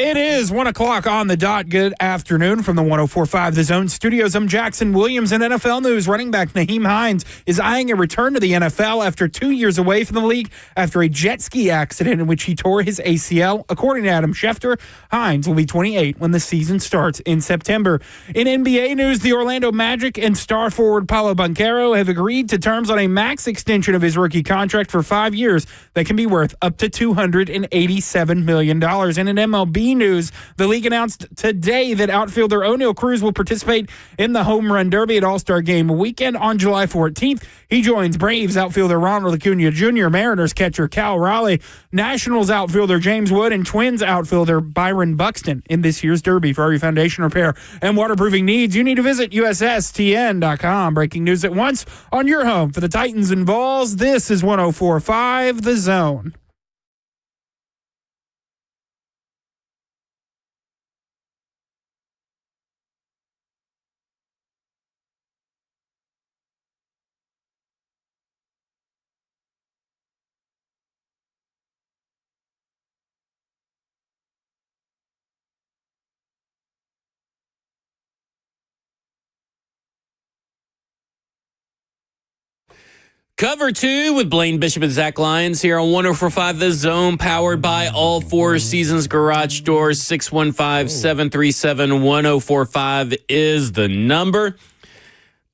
It is 1 o'clock on the dot. Good afternoon from the 104.5 The Zone Studios. I'm Jackson Williams. In NFL news, running back Nyheim Hines is eyeing a return to the NFL after 2 years away from the league after a jet ski accident in which he tore his ACL. According to Adam Schefter, Hines will be 28 when the season starts in September. In NBA news, the Orlando Magic and star forward Paolo Banchero have agreed to terms on a max extension of his rookie contract for 5 years that can be worth up to $287 million. And in MLB news, the league announced today that outfielder O'Neal Cruz will participate in the Home Run Derby at All-Star Game weekend on July 14th. He joins Braves outfielder Ronald Acuna Jr., Mariners catcher Cal Raleigh, Nationals outfielder James Wood, and Twins outfielder Byron Buxton in this year's Derby. For all your foundation repair and waterproofing needs, you need to visit USSTN.com. Breaking news at once on your home for the Titans and Vols. This is 104.5 The Zone. Cover 2 with Blaine Bishop and Zach Lyons here on 104.5 The Zone, powered by All Four Seasons Garage Doors. 615-737-1045 is the number.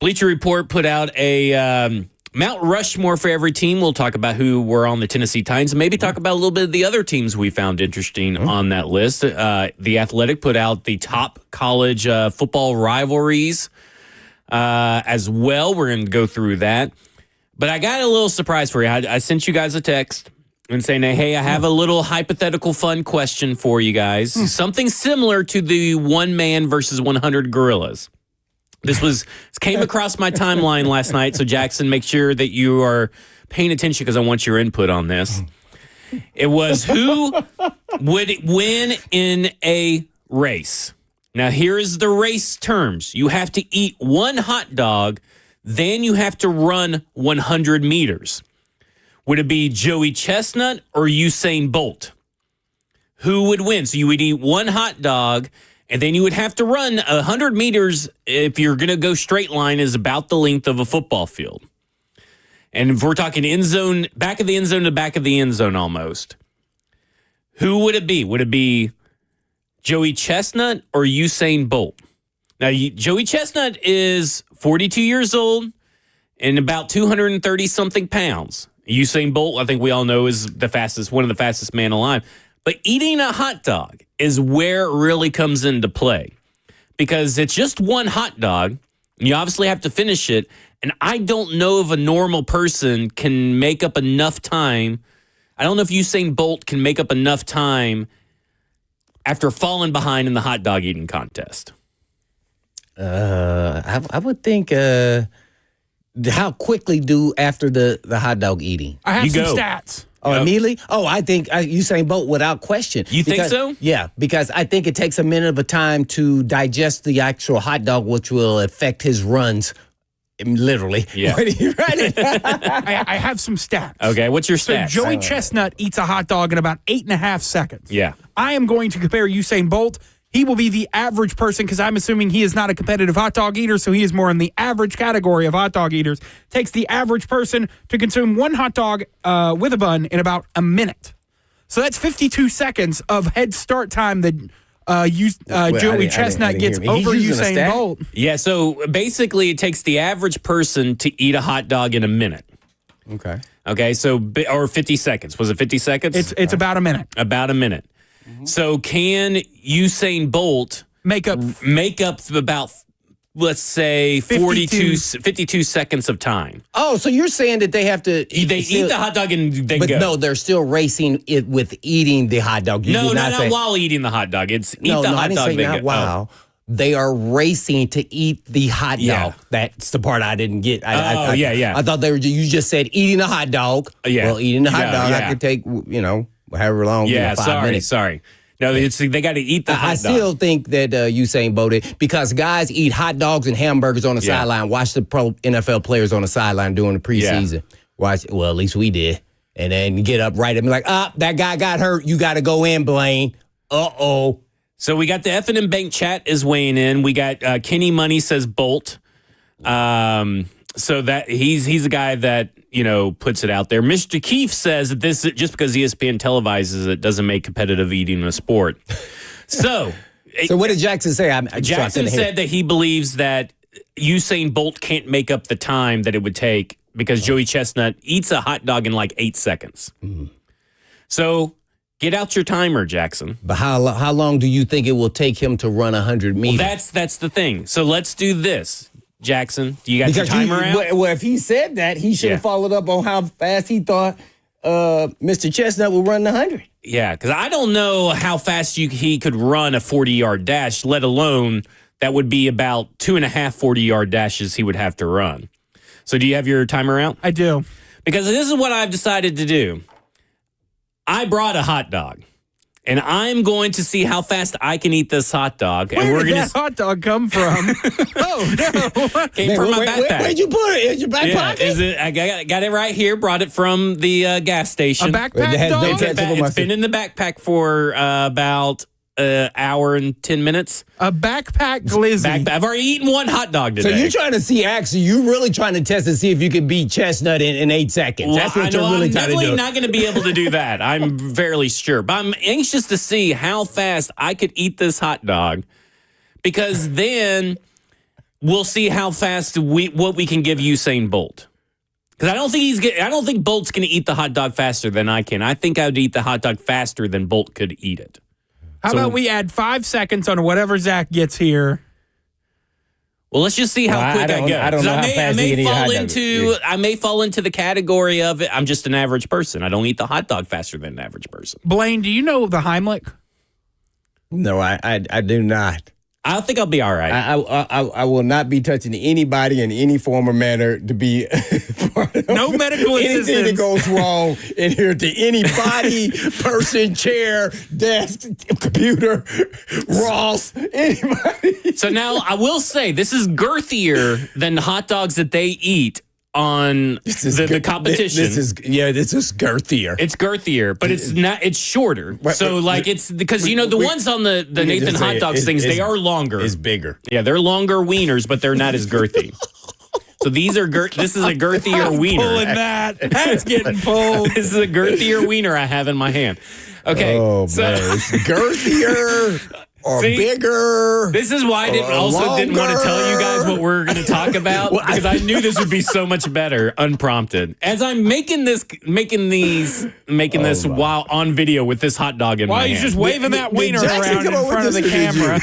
Bleacher Report put out a Mount Rushmore for every team. We'll talk about who were on the Tennessee Titans, and maybe talk about a little bit of the other teams we found interesting on that list. The Athletic put out the top college football rivalries as well. We're going to go through that. But I got a little surprise for you. I sent you guys a text and saying, hey, I have a little hypothetical fun question for you guys. Something similar to the 1 man versus 100 gorillas. This came across my timeline last night, so Jackson, make sure that you are paying attention because I want your input on this. It was who would win in a race. Now, here's the race terms. You have to eat 1 hot dog, then you have to run 100 meters. Would it be Joey Chestnut or Usain Bolt? Who would win? So you would eat 1 hot dog, and then you would have to run 100 meters if you're going to go straight line is about the length of a football field. And if we're talking end zone, back of the end zone to back of the end zone almost. Who would it be? Would it be Joey Chestnut or Usain Bolt? Now, Joey Chestnut is 42 years old and about 230-something pounds. Usain Bolt, I think we all know, is one of the fastest men alive. But eating a hot dog is where it really comes into play because it's just 1 hot dog. And you obviously have to finish it. And I don't know if a normal person can make up enough time. I don't know if Usain Bolt can make up enough time after falling behind in the hot dog eating contest. I would think how quickly do after the hot dog eating? I have some stats. Oh, immediately? Oh, I think Usain Bolt without question. You think so? Yeah, because I think it takes a minute of a time to digest the actual hot dog, which will affect his runs. Literally. Yeah. I have some stats. Okay, what's your stats? So Joey Chestnut eats a hot dog in about 8.5 seconds. Yeah. I am going to compare Usain Bolt. He will be the average person because I'm assuming he is not a competitive hot dog eater, so he is more in the average category of hot dog eaters. Takes the average person to consume 1 hot dog with a bun in about a minute. So that's 52 seconds of head start time that Joey Chestnut gets over Usain Bolt. Yeah, so basically it takes the average person to eat a hot dog in a minute. Okay, so, or 50 seconds. Was it 50 seconds? It's about a minute. About a minute. So can Usain Bolt make up about, let's say, 52 seconds of time? Oh, so you're saying that they have to... They eat the hot dog and then go. But no, they're still racing it with eating the hot dog. Not while eating the hot dog. It's eat the hot dog. I didn't say not while. They are racing to eat the hot dog. That's the part I didn't get. I thought you just said eating a hot dog. Well, eating the hot dog, I could take, however long. 5 minutes. Sorry. No, they got to eat the hot dog. I still think that Usain Bolt, because guys eat hot dogs and hamburgers on the sideline. Watch the pro NFL players on the sideline during the preseason. Watch, well, at least we did. And then get up right and be like, that guy got hurt. You got to go in, Blaine. Uh-oh. So we got the F&M Bank chat is weighing in. We got Kenny Money says Bolt. So that he's a guy that, puts it out there. Mr. Keefe says that this, just because ESPN televises it, doesn't make competitive eating a sport. So what did Jackson say? Jackson said that he believes that Usain Bolt can't make up the time that it would take because Joey Chestnut eats a hot dog in like 8 seconds. Mm. So get out your timer, Jackson. But how long do you think it will take him to run 100 meters? Well, that's the thing. So let's do this. Jackson, do you got your timer out? Well, if he said that, he should have followed up on how fast he thought Mr. Chestnut would run the 100. Yeah, because I don't know how fast he could run a 40-yard dash, let alone that would be about 2.5 40-yard dashes he would have to run. So do you have your timer out? I do. Because this is what I've decided to do. I brought a hot dog. And I'm going to see how fast I can eat this hot dog. And Where did that hot dog come from? Oh, no. Came from my backpack. Where'd you put it? In your back pocket? I got it right here. Brought it from the gas station. A backpack dog? It's been in the backpack for about an hour and 10 minutes. A backpack glizzy. I've already eaten one hot dog today. So you're trying to see, actually, you're really trying to test and see if you can beat Chestnut in 8 seconds. Well, that's what you're really trying to do. I'm definitely not going to be able to do that. I'm fairly sure. But I'm anxious to see how fast I could eat this hot dog, because then we'll see how fast what we can give Usain Bolt. Because I don't think Bolt's going to eat the hot dog faster than I can. I think I would eat the hot dog faster than Bolt could eat it. How about we add 5 seconds on whatever Zach gets here? Well, let's just see how quick I go. I don't know how fast he can eat a hot dog. I may fall into the category of it. I'm just an average person. I don't eat the hot dog faster than an average person. Blaine, do you know the Heimlich? No, I do not. I think I'll be all right. I will not be touching anybody in any form or manner to be part of no medical assistance. Anything that goes wrong in here to anybody, person, chair, desk, computer, Ross, anybody. So now I will say this is girthier than the hot dogs that they eat on the competition. This is girthier. It's girthier, but it's not. It's shorter. So it's because the ones on the Nathan hot dogs things, they are longer. It's bigger. Yeah, they're longer wieners, but they're not as girthy. So these are this is a girthier wiener. Pulling that's getting pulled. This is a girthier wiener I have in my hand. Okay, man, it's girthier. Or bigger. This is why I didn't want to tell you guys what we're going to talk about, because I knew this would be so much better unprompted. As I'm making this while on video with this hot dog in my hand. While he's just waving that wiener around in front of the camera.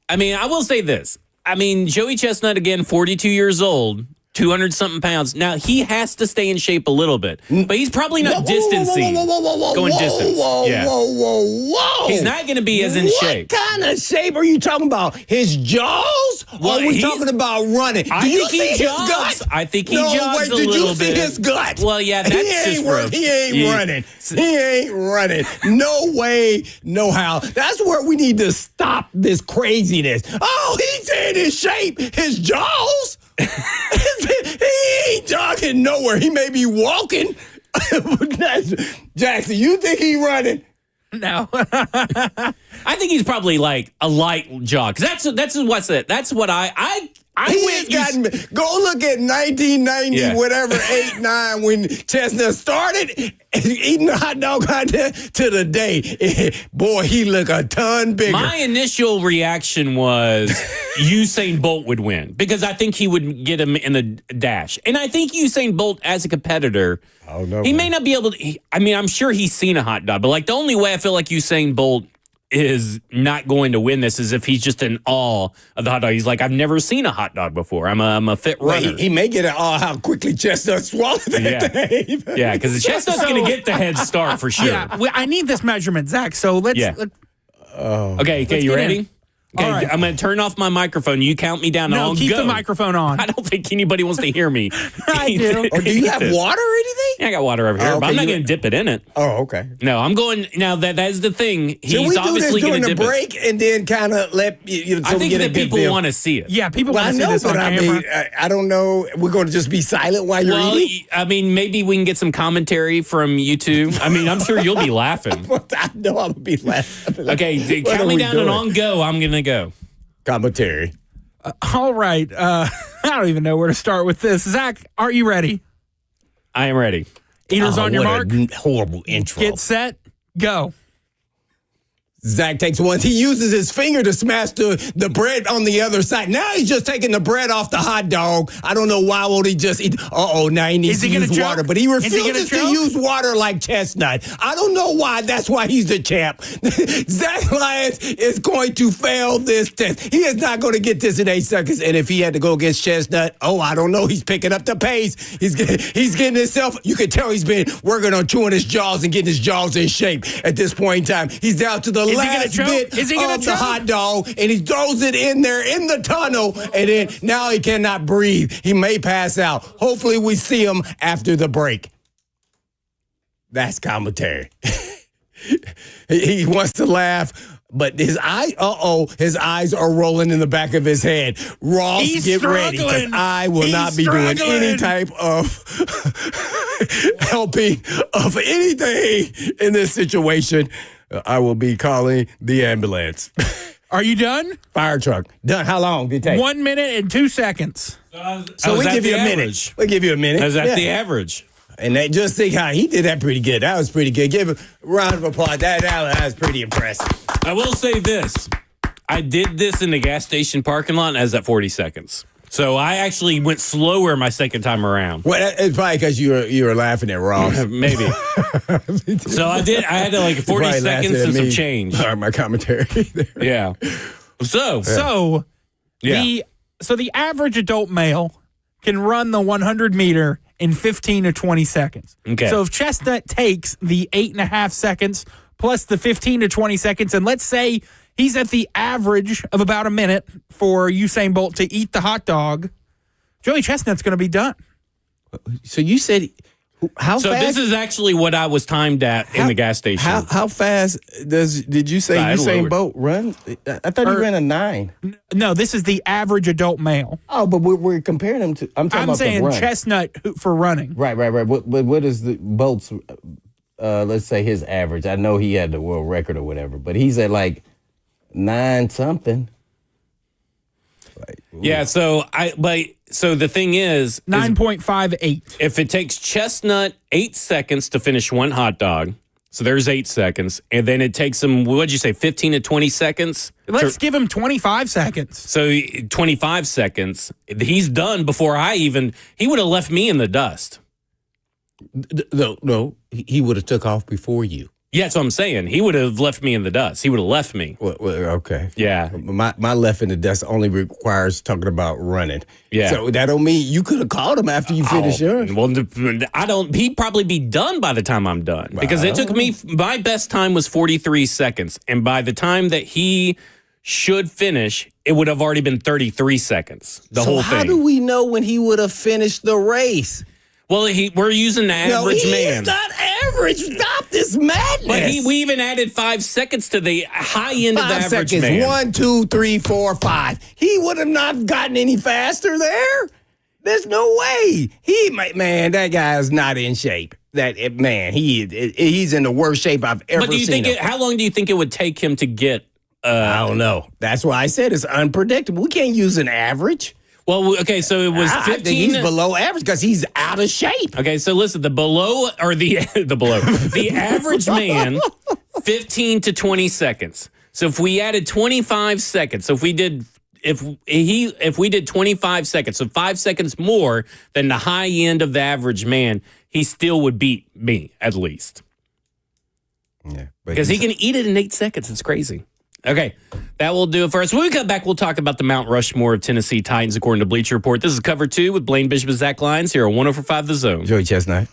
I will say this. Joey Chestnut, again, 42 years old. 200-something pounds. Now, he has to stay in shape a little bit, but he's probably not distancing. Going distance. Whoa. He's not going to be as in shape. What kind of shape are you talking about? His jaws? Or are we talking about running? Do you see his gut? I think he jogs a little bit. Did you see his gut? Well, yeah, that's just rough. He ain't running. He ain't running. No way, no how. That's where we need to stop this crazinness. Oh, he's in his shape. His jaws? He ain't jogging nowhere. He may be walking. Jackson, you think he running? No. I think he's probably like a light jog. That's what's it. That's what I Go look at 1990, whatever, 8, 9, when Chestnut started eating a hot dog out there to the day. Boy, he look a ton bigger. My initial reaction was Usain Bolt would win, because I think he would get him in the dash. And I think Usain Bolt, as a competitor, he may not be able to. I'm sure he's seen a hot dog, but the only way I feel like Usain Bolt is not going to win this is if he's just in awe of the hot dog. He's like, I've never seen a hot dog before. I'm a fit runner. He may get an awe how quickly Chestnut swallowed that thing. Yeah, because the Chestnut's going to get the head start for sure. Yeah, I need this measurement, Zach. So let's. Okay, you ready? Okay, right. I'm going to turn off my microphone. You count me down. No, I'll keep go. the microphone on. I don't think anybody wants to hear me. I do. Or do you have water or anything? Yeah, I got water over here, Oh, but okay, I'm not going to dip it in it. Oh, okay. No, I'm going. Now, that is the thing. He's Should we do obviously this going during to the dip break and then kind of let you know, I so we think get that a good people feel? want to see it. Yeah, people Well, want I to see know, this on but I camera. mean, I don't know. We're going to just be silent while you're Well, eating? I mean, maybe we can get some commentary from you two. I mean, I'm sure you'll be laughing. I know I'm going to be laughing. Okay, What count are me we down doing? and on go. I'm going to go. Commentary. All right. I don't even know where to start with this. Zach, are you ready? I am ready. Eaters on your what mark. a horrible intro. Get set. Go. Zach takes one. He uses his finger to smash the bread on the other side. Now he's just taking the bread off the hot dog. I don't know why won't he just eat. Now he needs to use water. But he refuses to use water like Chestnut. I don't know why. That's why he's the champ. Zach Lyons is going to fail this test. He is not going to get this in 8 seconds. And if he had to go against Chestnut, I don't know. He's picking up the pace. He's getting himself. You can tell he's been working on chewing his jaws and getting his jaws in shape at this point in time. He's down to the last bit of the hot dog, and he throws it in there in the tunnel, and then now he cannot breathe. He may pass out. Hopefully we see him after the break. That's commentary. He wants to laugh, but his eyes are rolling in the back of his head. Ross, get ready, because I will not be doing any type of helping of anything in this situation. I will be calling the ambulance. Are you done? Fire truck. Done. How long did it take? 1 minute and 2 seconds. So we give you a minute. We give you a minute. Is that the average? And just think how he did that pretty good. That was pretty good. Give him a round of applause. That was pretty impressive. I will say this. I did this in the gas station parking lot, and I was at 40 seconds. So I actually went slower my second time around. Well, it's probably because you were laughing at Ross. Maybe. So I had to 40 seconds and some change. All right, my commentary. Yeah. So the average adult male can run the 100 meter in 15 to 20 seconds. Okay. So if Chestnut takes the 8.5 seconds plus the 15 to 20 seconds, and let's say he's at the average of about a minute for Usain Bolt to eat the hot dog, Joey Chestnut's going to be done. So you said how so fast? This is actually what I was timed at in the gas station. How fast did you say Usain Bolt run? I thought he ran a 9. No, this is the average adult male. Oh, but we're comparing him to. I'm saying the run. Chestnut for running. Right. What is the Bolt's? Let's say his average. I know he had the world record or whatever, but he's at 9 something. Yeah. So the thing is 9.58. If it takes Chestnut 8 seconds to finish one hot dog, so there's 8 seconds, and then it takes him, what'd you say, 15 to 20 seconds? Let's give him 25 seconds. So 25 seconds. He's done before he would have left me in the dust. No, he would have took off before you. Yeah, that's what I'm saying. He would have left me in the dust. He would have left me. Well, okay. Yeah. My left in the dust only requires talking about running. Yeah. So that don't mean you could have called him after you finished yours. Well, he'd probably be done by the time I'm done. Because it took me, my best time was 43 seconds. And by the time that he should finish, it would have already been 33 seconds. The whole thing. So how do we know when he would have finished the race? Well, we're using the average man. He's not average. Stop this madness. But we even added 5 seconds to the high end of the average 5 seconds. man. 1, 2, 3, 4, 5. He would have not gotten any faster there. There's no way. That guy is not in shape. He's in the worst shape I've ever seen. How long do you think it would take him to get? I don't know. That's why I said it's unpredictable. We can't use an average. Well, okay, so it was 15. I think he's below average because he's out of shape. Okay, so listen, the average man, 15 to 20 seconds. So if we added 25 seconds, so if we did 25 seconds, so 5 seconds more than the high end of the average man, he still would beat me at least. Yeah, because he can eat it in 8 seconds. It's crazy. Okay, that will do it for us. When we come back, we'll talk about the Mount Rushmore of Tennessee Titans, according to Bleacher Report. This is Cover 2 with Blaine Bishop and Zach Lyons here on 104.5 The Zone. Joey Chestnut.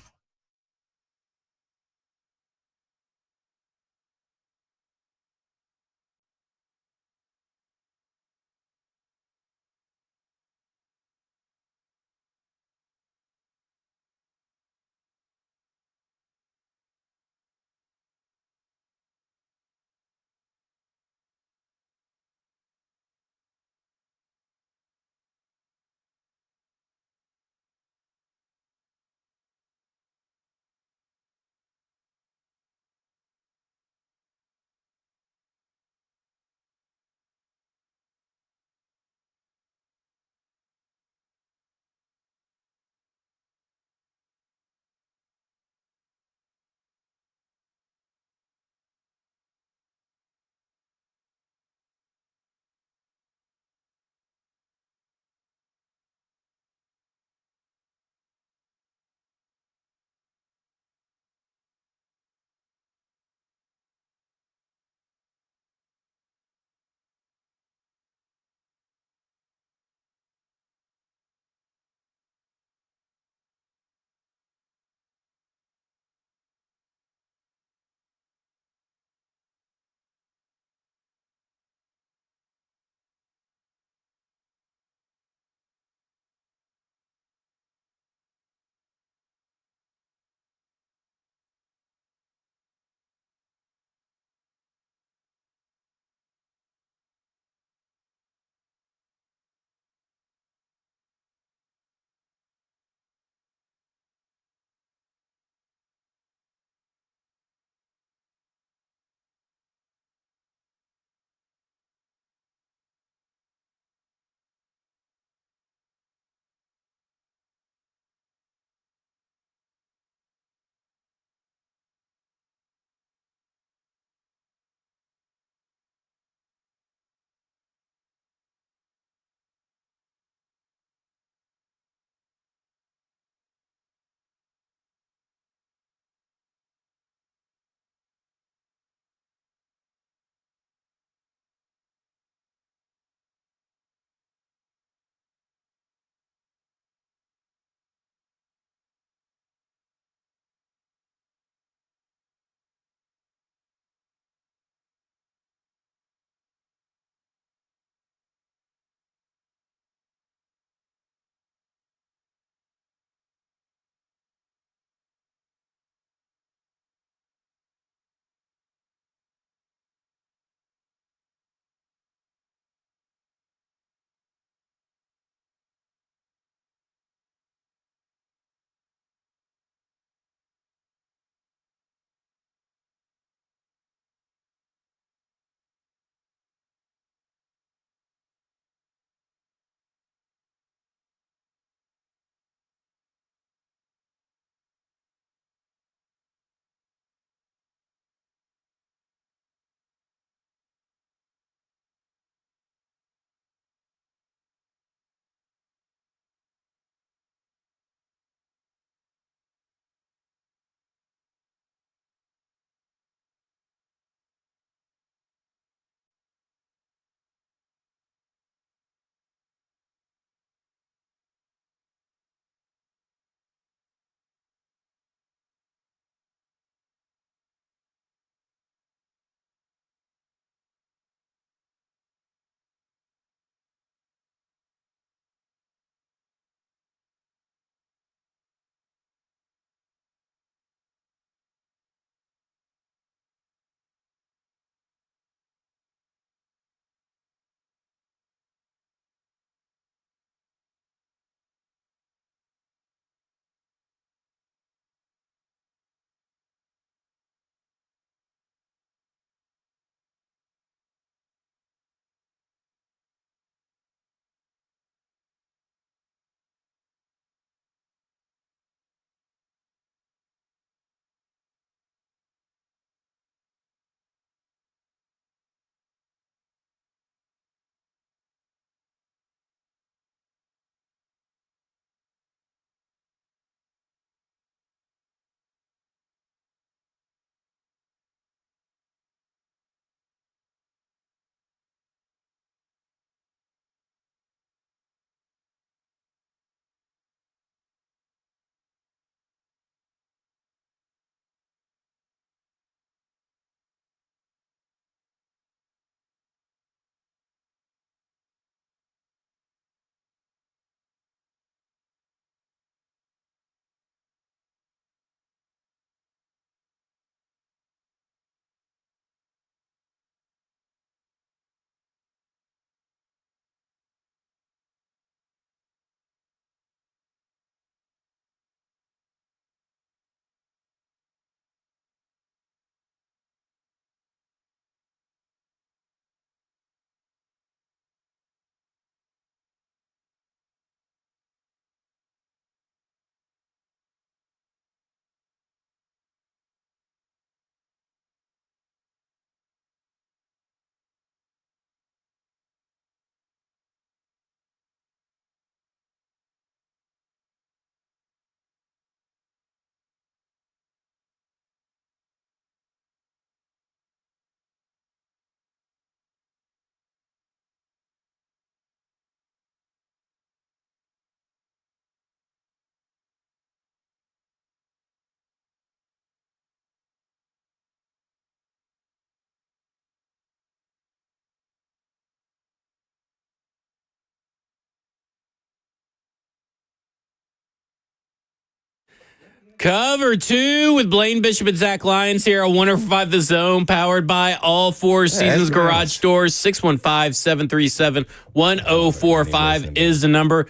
Cover 2 with Blaine Bishop and Zach Lyons here on 105 The Zone, powered by All Four Seasons Garage Doors. 615-737-1045 is the number.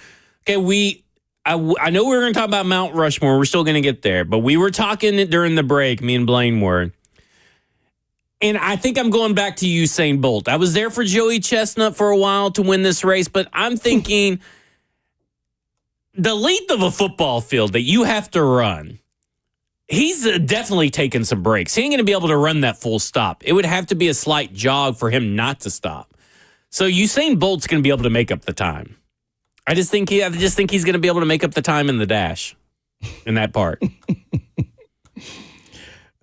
Okay, I know we were going to talk about Mount Rushmore. We're still going to get there, but we were talking during the break, me and Blaine were. And I think I'm going back to Usain Bolt. I was there for Joey Chestnut for a while to win this race, but I'm thinking the length of a football field that you have to run, he's definitely taking some breaks. He ain't going to be able to run that full stop. It would have to be a slight jog for him not to stop. So Usain Bolt's going to be able to make up the time. I just think he's going to be able to make up the time in the dash in that part.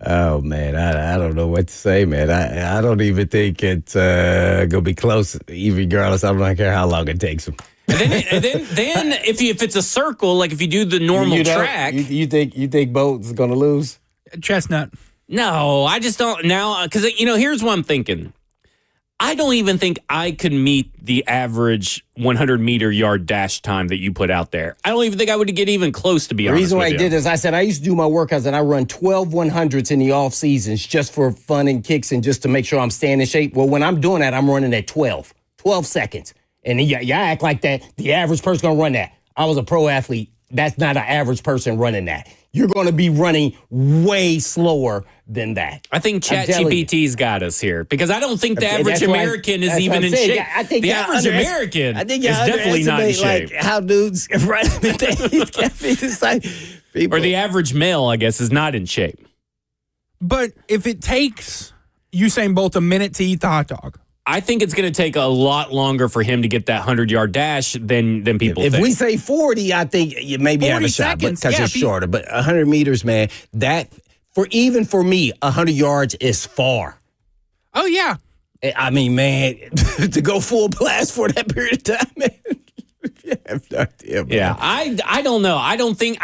Oh, man, I don't know what to say, man. I don't even think it's going to be close, even regardless. I don't care how long it takes him. And then if it's a circle, like if you do the normal track. You think Bolt's going to lose? Chestnut. No, I just don't now. Because, here's what I'm thinking. I don't even think I could meet the average 100-meter yard dash time that you put out there. I don't even think I would get even close, to be honest with you. The reason why I did is I said I used to do my workouts and I run 12 100s in the off seasons just for fun and kicks and just to make sure I'm staying in shape. Well, when I'm doing that, I'm running at 12 seconds. And y'all act like that the average person going to run that. I was a pro athlete. That's not an average person running that. You're going to be running way slower than that. I think ChatGPT's got us here because I don't think the average American is even in shape. I think the average American is definitely not in shape. Like how dudes run things can't be the same. People. Or the average male, I guess, is not in shape. But if it takes Usain Bolt a minute to eat the hot dog, I think it's going to take a lot longer for him to get that 100-yard dash than people think. If we say 40, I think you maybe have a shot because it's shorter. But 100 meters, man, even for me, 100 yards is far. Oh, yeah. I mean, man, to go full blast for that period of time, man. Yeah, I don't know. I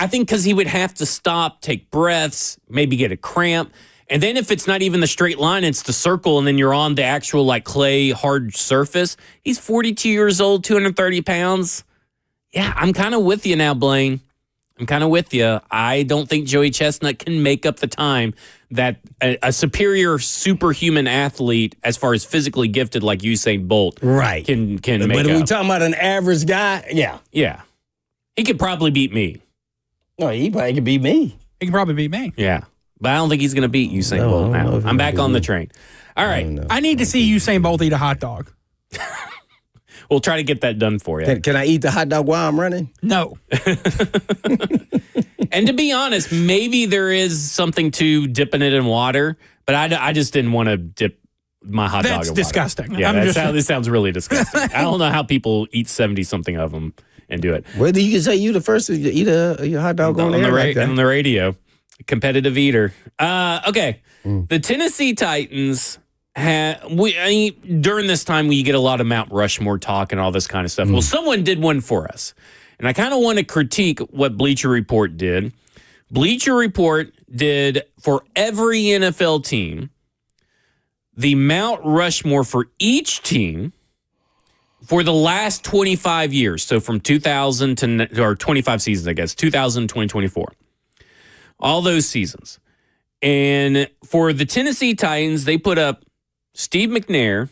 think because he would have to stop, take breaths, maybe get a cramp. And then if it's not even the straight line, it's the circle, and then you're on the actual like clay hard surface. He's 42 years old, 230 pounds. Yeah, I'm kind of with you now, Blaine. I'm kind of with you. I don't think Joey Chestnut can make up the time that a superior superhuman athlete, as far as physically gifted like Usain Bolt, can make up. But if we're talking about an average guy, yeah. He could probably beat me. No, he probably could beat me. He can probably beat me. Yeah. But I don't think he's going to beat Usain Bolt now. I'm back on the train. All right. I need to see Usain Bolt eat a hot dog. We'll try to get that done for you. Can I eat the hot dog while I'm running? No. And to be honest, maybe there is something to dipping it in water, but I just didn't want to dip my hot dog in water. That's disgusting. Yeah, this sounds really disgusting. I don't know how people eat 70-something of them and do it. Well, you can say you the first to eat a hot dog on the radio. Competitive eater. Okay. The Tennessee Titans during this time we get a lot of Mount Rushmore talk and all this kind of stuff. Well, someone did one for us. And I kind of want to critique what Bleacher Report did. Bleacher Report did for every NFL team the Mount Rushmore for each team for the last 25 years. So from 2000 or 25 seasons, I guess, 2000, 2024. All those seasons. And for the Tennessee Titans, they put up Steve McNair,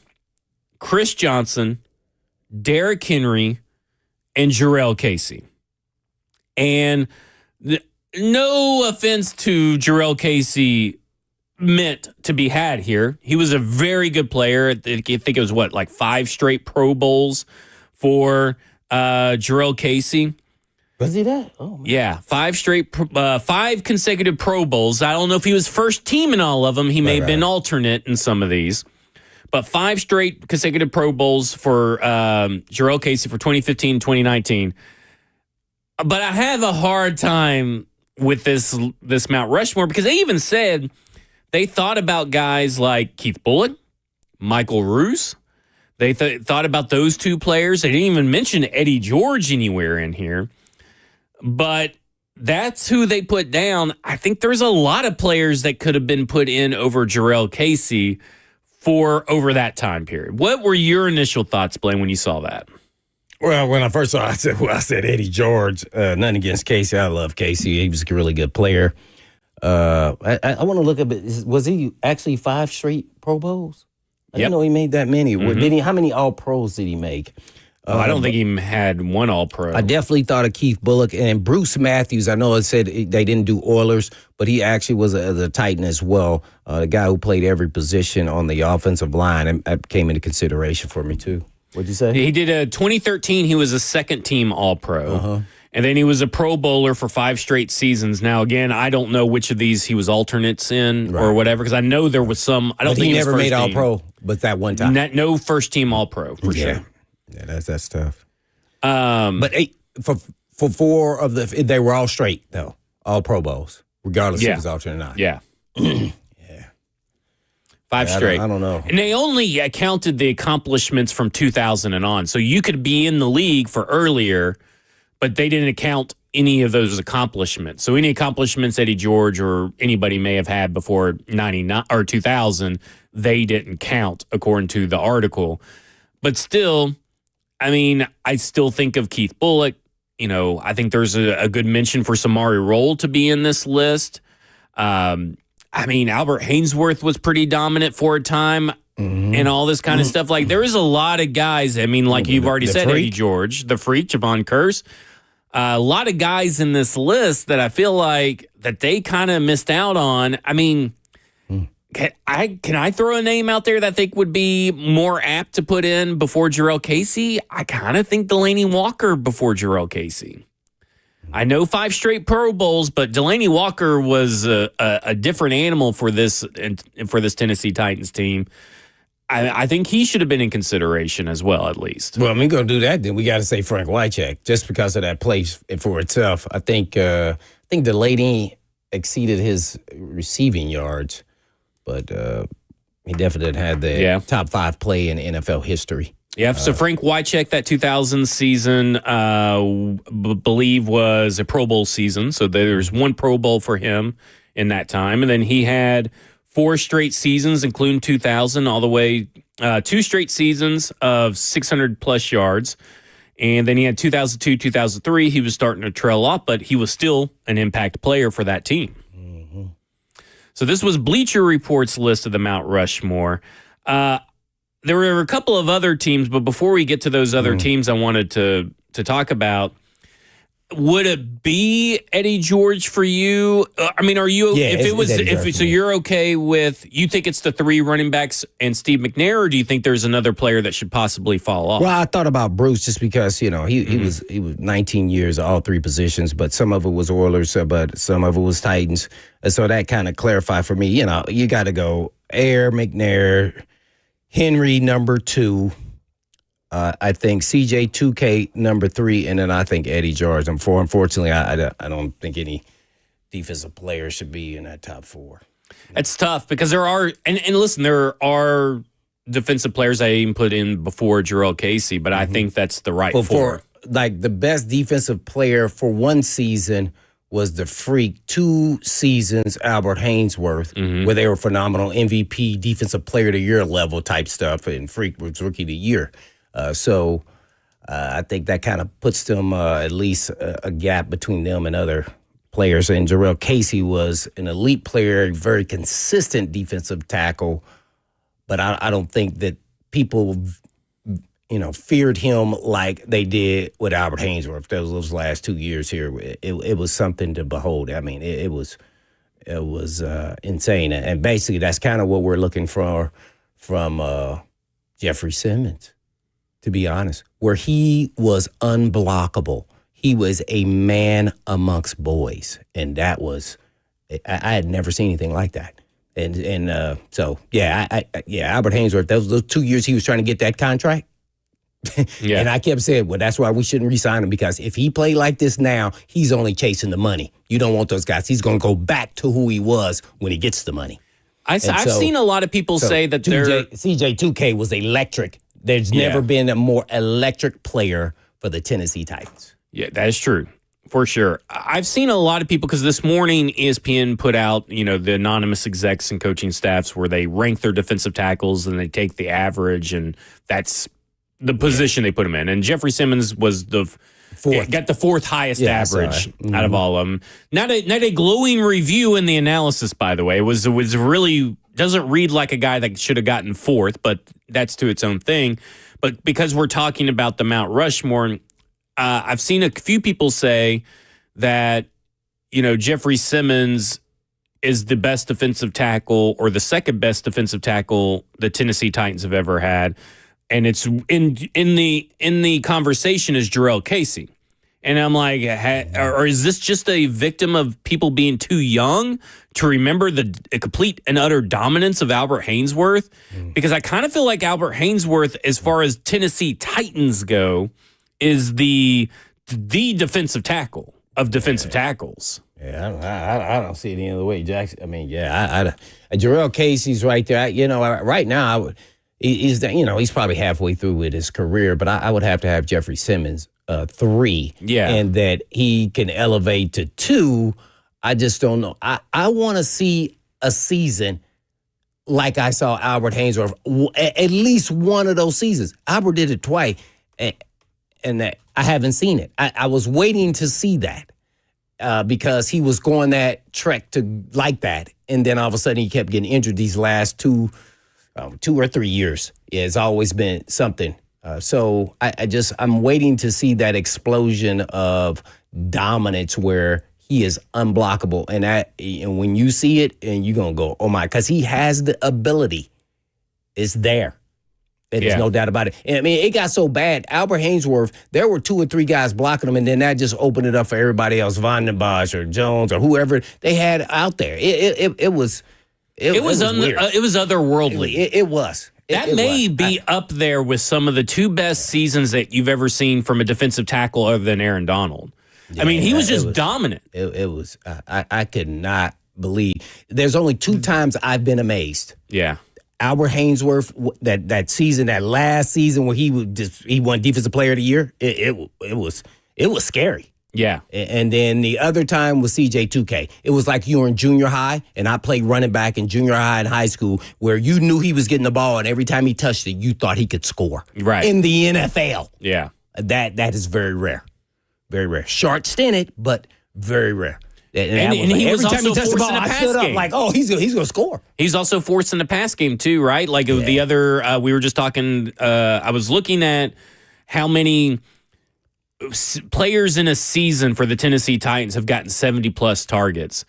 Chris Johnson, Derrick Henry, and Jarrell Casey. And no offense to Jarrell Casey meant to be had here. He was a very good player. I think it was, 5 straight Pro Bowls for Jarrell Casey. Was he that? Oh, man. Yeah, 5 consecutive Pro Bowls. I don't know if he was first team in all of them. He may have been alternate in some of these. But 5 straight consecutive Pro Bowls for Jarrell Casey for 2015, 2019. But I have a hard time with this Mount Rushmore because they even said they thought about guys like Keith Bulluck, Michael Roos. They thought about those 2 players. They didn't even mention Eddie George anywhere in here. But that's who they put down. I think there's a lot of players that could have been put in over Jarrell Casey over that time period. What were your initial thoughts, Blaine, when you saw that? Well, when I first saw it, I said Eddie George. Nothing against Casey. I love Casey. He was a really good player. I want to look up. Was he actually 5 straight Pro Bowls? I didn't know he made that many. Mm-hmm. How many All Pros did he make? I don't think he had one All-Pro. I definitely thought of Keith Bulluck and Bruce Matthews. I know it said they didn't do Oilers, but he actually was a Titan as well. The guy who played every position on the offensive line, and that came into consideration for me too. What'd you say? He did 2013. He was a second-team All-Pro. And then he was a Pro Bowler for 5 straight seasons. Now, again, I don't know which of these he was alternates in or whatever, because I know there was some. I don't think he never made All-Pro, but that one time. No first-team All-Pro, for sure. Yeah, that's tough. But for 4 of they were all straight though, all Pro Bowls, regardless if it was alternate or not. Yeah, yeah, 5 straight. I don't know. And they only counted the accomplishments from 2000 and on, so you could be in the league for earlier, but they didn't count any of those accomplishments. So any accomplishments Eddie George or anybody may have had before 99 or 2000, they didn't count according to the article. But still, I mean, I still think of Keith Bulluck. You know, I think there's a good mention for Samari Rolle to be in this list. I mean, Albert Hainsworth was pretty dominant for a time and all this kind of stuff. Like, there is a lot of guys. I mean, like you've already said, Eddie George, the Freak, Javon Curse. A lot of guys in this list that I feel like that they kind of missed out on. I mean, can I throw a name out there that I think would be more apt to put in before Jarrell Casey? I kind of think Delaney Walker before Jarrell Casey. I know 5 straight Pro Bowls, but Delaney Walker was a different animal for this Tennessee Titans team. I think he should have been in consideration as well, at least. Well, we're going to do that, then we got to say Frank Wycheck, just because of that place for itself. I think Delaney exceeded his receiving yards, but he definitely had the top 5 play in NFL history. Yeah, so Frank Wycheck, that 2000 season, believe was a Pro Bowl season. So there's 1 Pro Bowl for him in that time. And then he had 4 straight seasons, including 2000, all the way 2 straight seasons of 600-plus yards. And then he had 2002, 2003. He was starting to trail off, but he was still an impact player for that team. So this was Bleacher Report's list of the Mount Rushmore. There were a couple of other teams, but before we get to those other teams I wanted to talk about, would it be Eddie George for you? I mean, are you so you're okay with, you think it's the 3 running backs and Steve McNair, or do you think there's another player that should possibly fall off? Well, I thought about Bruce just because, he was 19 years, all 3 positions, but some of it was Oilers, but some of it was Titans. And so that kind of clarified for me, you got to go Air, McNair, Henry, number 2. I think CJ 2K number 3, and then I think Eddie George number 4. Unfortunately, I don't think any defensive player should be in that top 4. It's tough because there are, and listen, there are defensive players I even put in before Jarrell Casey, but I think that's the right 4. For like the best defensive player for 1 season was the Freak. 2 seasons, Albert Hainsworth, where they were phenomenal, MVP, defensive player of the year level type stuff, and Freak was rookie of the year. So I think that kind of puts them at least a gap between them and other players. And Jarrell Casey was an elite player, very consistent defensive tackle, but I don't think that people, feared him like they did with Albert Hainsworth. Those last 2 years here, it was something to behold. I mean, it was insane. And basically, that's kind of what we're looking for from Jeffrey Simmons, to be honest, where he was unblockable. He was a man amongst boys, and that was, I had never seen anything like that. And Albert Hainsworth, those 2 years he was trying to get that contract. And I kept saying, well, that's why we shouldn't re-sign him, because if he played like this now, he's only chasing the money. You don't want those guys. He's going to go back to who he was when he gets the money. I've seen a lot of people say that CJ 2K was electric. There's never been a more electric player for the Tennessee Titans. Yeah, that is true, for sure. I've seen a lot of people, because this morning ESPN put out, the anonymous execs and coaching staffs where they rank their defensive tackles and they take the average, and that's the position they put him in. And Jeffrey Simmons was got the fourth highest average out of all of them. Not a glowing review in the analysis, by the way. It was really doesn't read like a guy that should have gotten fourth, but that's to its own thing. But because we're talking about the Mount Rushmore, I've seen a few people say that, Jeffrey Simmons is the best defensive tackle or the second best defensive tackle the Tennessee Titans have ever had. And it's in the conversation is Jarrell Casey. And I'm like, or is this just a victim of people being too young to remember the complete and utter dominance of Albert Haynesworth? Because I kind of feel like Albert Haynesworth, as far as Tennessee Titans go, is the defensive tackle of defensive tackles. Yeah, I don't see it any other way, Jackson. I mean, Jarrell Casey's right there. Right now, he's probably halfway through with his career, but I would have to have Jeffrey Simmons 3. Yeah. And that he can elevate to 2. I just don't know. I want to see a season like I saw Albert Haynesworth, at least one of those seasons. Albert did it twice, and that I haven't seen it. I was waiting to see that because he was going that trek to like that, and then all of a sudden he kept getting injured these last 2 or 3 years. Yeah, it's always been something. So I'm waiting to see that explosion of dominance where he is unblockable. And when you see it, and you're going to go, oh my, because he has the ability. It's there. There's no doubt about it. And I mean, it got so bad. Albert Haynesworth, there were 2 or 3 guys blocking him, and then that just opened it up for everybody else, Von den Bosch or Jones or whoever they had out there. It was weird. It was otherworldly. It was. That may be up there with some of the 2 best seasons that you've ever seen from a defensive tackle other than Aaron Donald. Yeah, I mean, he was just dominant. It was. I could not believe. There's only 2 times I've been amazed. Yeah. Albert Haynesworth, that season, that last season where he won Defensive Player of the Year. It was scary. Yeah. And then the other time was CJ2K. It was like you were in junior high, and I played running back in junior high and high school, where you knew he was getting the ball, and every time he touched it, you thought he could score. Right. In the NFL. Yeah. That is very rare. Very rare. Short-stinted, but very rare. And he was also forcing a pass game. Like, oh, he's going to score. He's also forcing the pass game too, right? Like the other, we were just talking, I was looking at how many players in a season for the Tennessee Titans have gotten 70-plus targets.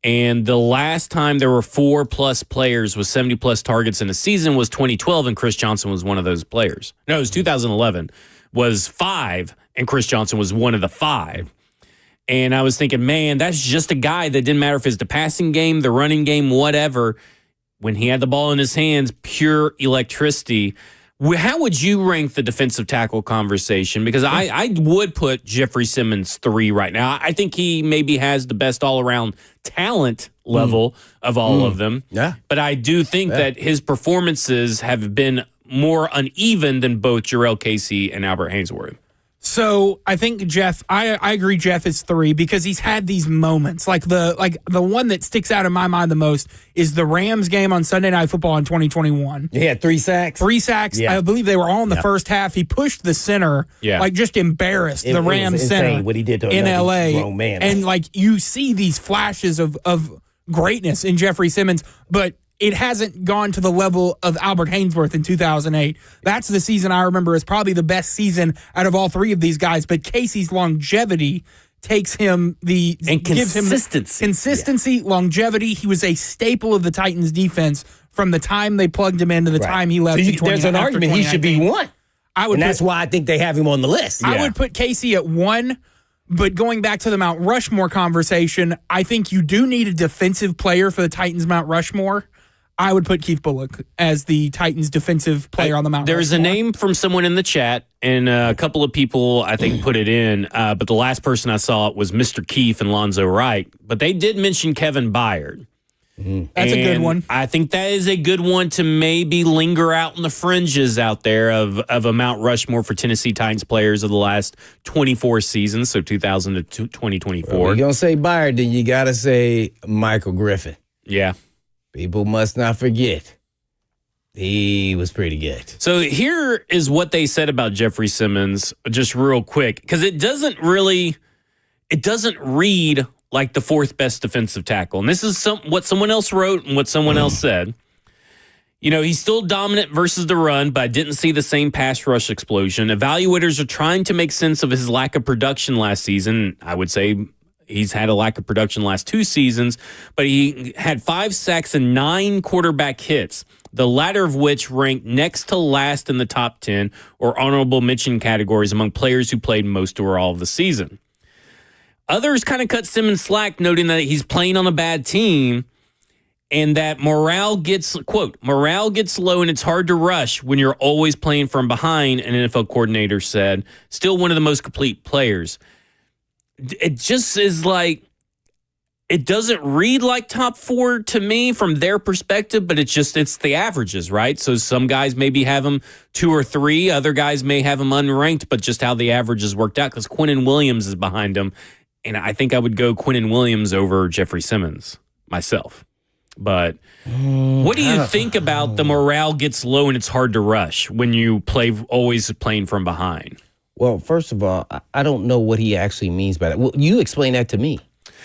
And the last time there were 4+ players with 70-plus targets in a season was 2012, and Chris Johnson was one of those players. No, it was 2011, was 5, and Chris Johnson was one of the 5. And I was thinking, man, that's just a guy that didn't matter if it's the passing game, the running game, whatever. When he had the ball in his hands, pure electricity. How would you rank the defensive tackle conversation? Because I would put Jeffrey Simmons 3 right now. I think he maybe has the best all-around talent level of all of them. Yeah. But I do think that his performances have been more uneven than both Jarrell Casey and Albert Haynesworth. So I think Jeff, I agree. Jeff is 3 because he's had these moments. Like the one that sticks out in my mind the most is the Rams game on Sunday Night Football in 2021. He had 3 sacks. 3 sacks. Yeah. I believe they were all in the first half. He pushed the center, just embarrassed the Rams center what he did to in LA. Grown man. And you see these flashes of greatness in Jeffrey Simmons, but it hasn't gone to the level of Albert Haynesworth in 2008. That's the season I remember as probably the best season out of all 3 of these guys. But Casey's longevity takes him gives him consistency, longevity. He was a staple of the Titans defense from the time they plugged him in to the time he left. So there's an argument he should be 1. That's why I think they have him on the list. I would put Casey at 1. But going back to the Mount Rushmore conversation, I think you do need a defensive player for the Titans Mount Rushmore. I would put Keith Bulluck as the Titans defensive player on the Mount Rushmore. There's a name from someone in the chat, and a couple of people, I think, put it in. But the last person I saw was Mr. Keith and Lonzo Wright. But they did mention Kevin Byard. That's a good one. I think that is a good one to maybe linger out in the fringes out there of a Mount Rushmore for Tennessee Titans players of the last 24 seasons, so 2000 to 2024. Well, you're going to say Byard, then you got to say Michael Griffin. Yeah. People must not forget. He was pretty good. So here is what they said about Jeffrey Simmons, just real quick, because it doesn't read like the fourth best defensive tackle. And this is what someone else wrote and what someone else said. You know, he's still dominant versus the run, but I didn't see the same pass rush explosion. Evaluators are trying to make sense of his lack of production last season. I would say he's had a lack of production last 2 seasons, but he had 5 sacks and 9 quarterback hits, the latter of which ranked next to last in the top 10 or honorable mention categories among players who played most or all of the season. Others kind of cut Simmons slack, noting that he's playing on a bad team and that morale gets low and it's hard to rush when you're always playing from behind, an NFL coordinator said. Still one of the most complete players. It just is like, it doesn't read like top 4 to me from their perspective, but it's the averages, right? So some guys maybe have him 2 or 3. Other guys may have him unranked, but just how the averages worked out because Quinnen Williams is behind him. And I think I would go Quinnen Williams over Jeffrey Simmons myself. But what do you think about the morale gets low and it's hard to rush when you always playing from behind? Well, first of all, I don't know what he actually means by that. Well, you explain that to me.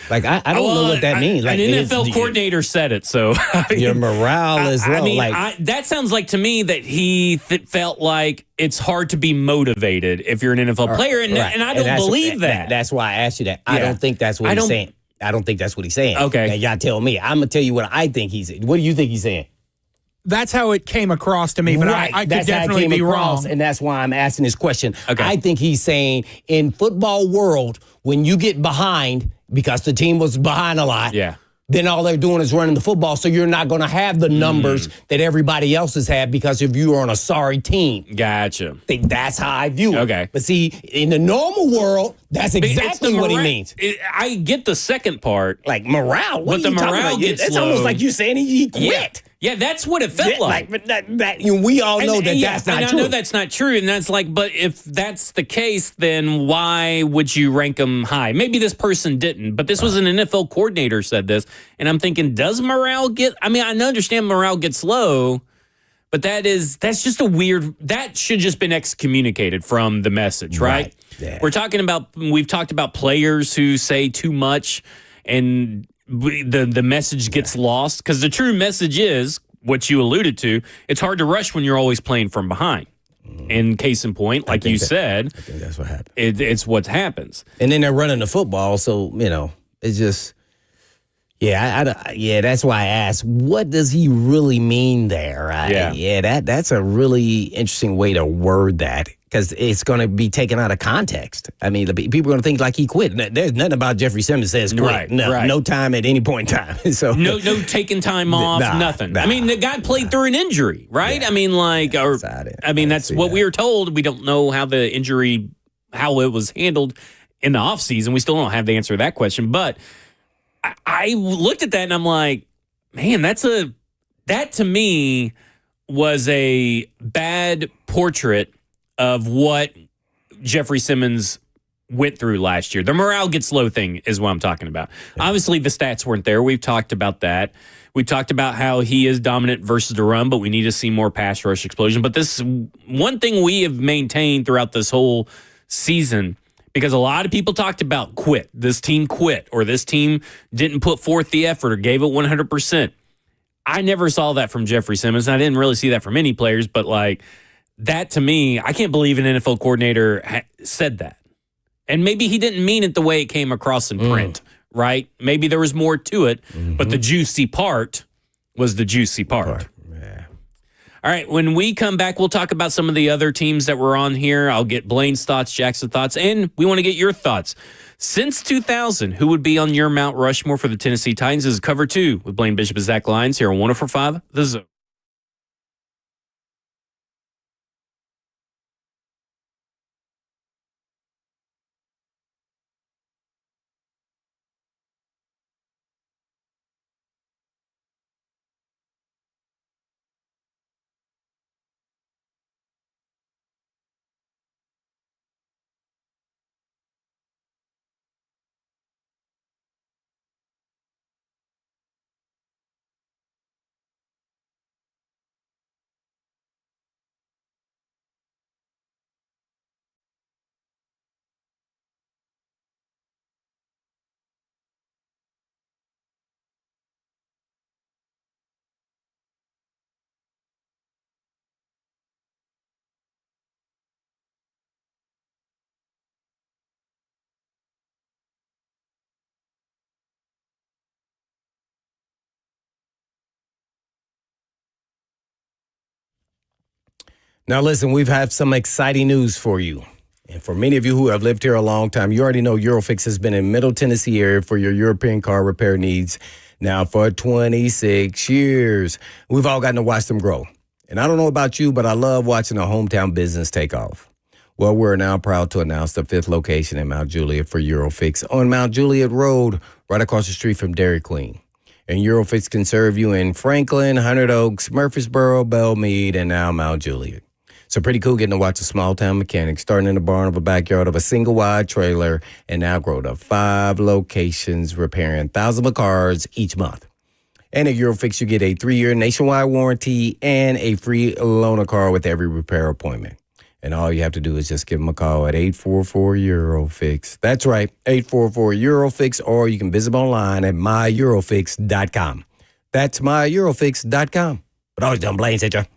Like, I don't know what that means. Like, an NFL coordinator said it, so your morale is low. I mean, that sounds like to me that he felt like it's hard to be motivated if you're an NFL player, and I don't believe that. That's why I asked you that. I don't think that's what he's saying. I don't think that's what he's saying. Okay. Now, y'all tell me. I'm going to tell you what I think he's saying. What do you think he's saying? That's how it came across to me, but I could definitely be wrong. And that's why I'm asking this question. Okay. I think he's saying in football world, when you get behind, because the team was behind a lot, then all they're doing is running the football, so you're not going to have the numbers that everybody else has had because if you are on a sorry team. Gotcha. That's how I view it. Okay. But see, in the normal world, that's exactly what he means. I get the second part. Like morale. But the morale gets It's low. almost like you saying he quit. Yeah, that's what it felt like. But we all know that's not true. I know that's not true, and that's like, but if that's the case, then why would you rank him high? Maybe this person didn't, but this was an NFL coordinator said this, and I'm thinking, does morale get? I mean, I understand morale gets low, but that's just a weird. That should just been excommunicated from the message, right? Yeah. We've talked about players who say too much, and the message gets lost because the true message is what you alluded to. It's hard to rush when you're always playing from behind. And case in point, like you said, I think that's what happened. It's what happens. And then they're running the football, so it's just that's why I asked, what does he really mean there? That's a really interesting way to word that. Because it's going to be taken out of context. I mean, people are going to think like he quit. There's nothing about Jeffrey Simmons says quit. Right, no time at any point in time. So no taking time off, nothing. I mean, the guy played through an injury, right? Yeah. I mean, that's what we were told. We don't know how the injury, how it was handled in the offseason. We still don't have the answer to that question. But I looked at that and I'm like, man, that to me was a bad portrait of what Jeffrey Simmons went through last year. The morale gets low thing is what I'm talking about. Yeah. Obviously, the stats weren't there. We've talked about that. We talked about how he is dominant versus the run, but we need to see more pass rush explosion. But this one thing we have maintained throughout this whole season, because a lot of people talked about quit. This team quit, or this team didn't put forth the effort or gave it 100%. I never saw that from Jeffrey Simmons. And I didn't really see that from any players, but like, that to me, I can't believe an NFL coordinator said that. And maybe he didn't mean it the way it came across in print, right? Maybe there was more to it, but the juicy part was the juicy part. Yeah. All right, when we come back, we'll talk about some of the other teams that were on here. I'll get Blaine's thoughts, Jackson's thoughts, and we want to get your thoughts. Since 2000, who would be on your Mount Rushmore for the Tennessee Titans? This is Cover 2 with Blaine Bishop and Zach Lyons here on 104.5 The Zone. Now, listen, we've had some exciting news for you. And for many of you who have lived here a long time, you already know Eurofix has been in Middle Tennessee area for your European car repair needs now for 26 years. We've all gotten to watch them grow. And I don't know about you, but I love watching a hometown business take off. Well, we're now proud to announce the 5th location in Mount Juliet for Eurofix on Mount Juliet Road, right across the street from Dairy Queen. And Eurofix can serve you in Franklin, Hundred Oaks, Murfreesboro, Belmead, and now Mount Juliet. So pretty cool getting to watch a small-town mechanic starting in the barn of a backyard of a single-wide trailer and now grow to 5 locations, repairing thousands of cars each month. And at Eurofix, you get a 3-year nationwide warranty and a free loaner car with every repair appointment. And all you have to do is just give them a call at 844-EUROFIX. That's right, 844-EUROFIX, or you can visit them online at myEurofix.com. That's myEurofix.com. But always don't blame it,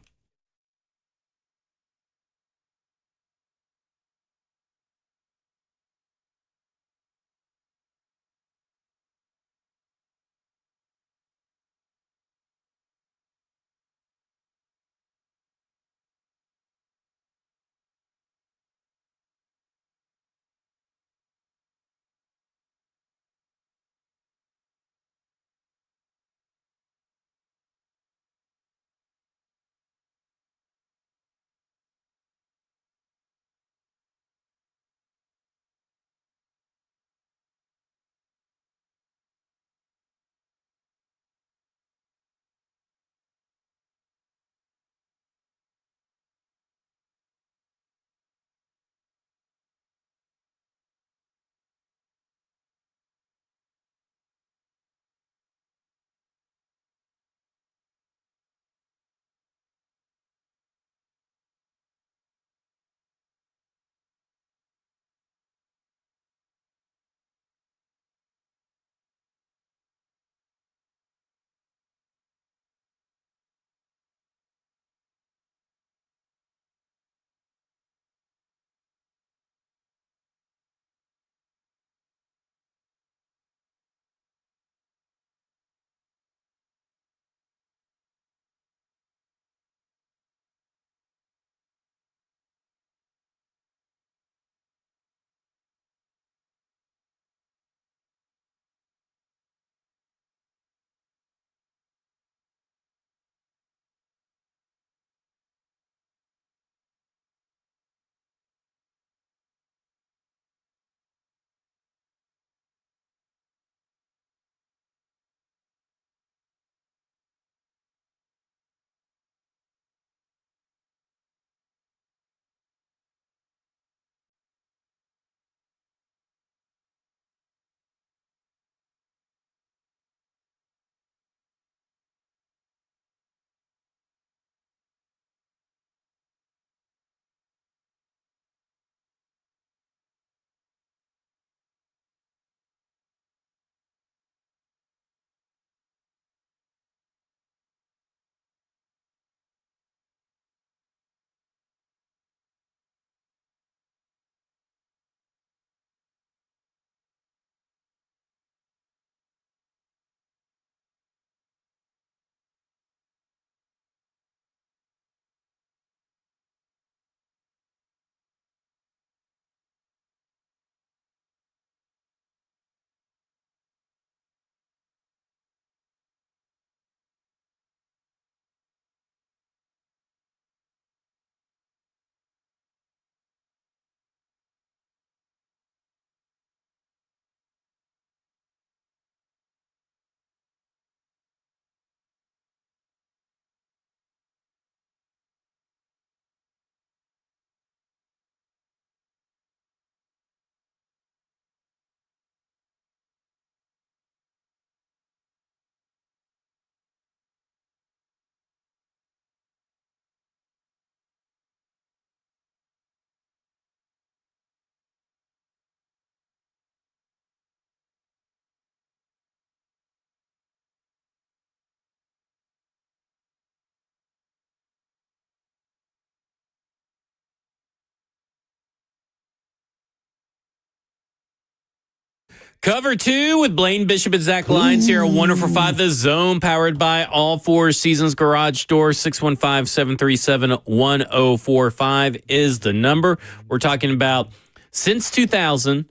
Cover 2 with Blaine Bishop and Zach Lyons here on 104.5 The Zone, powered by All Four Seasons Garage Door. 615-737-1045 is the number. We're talking about since 2000,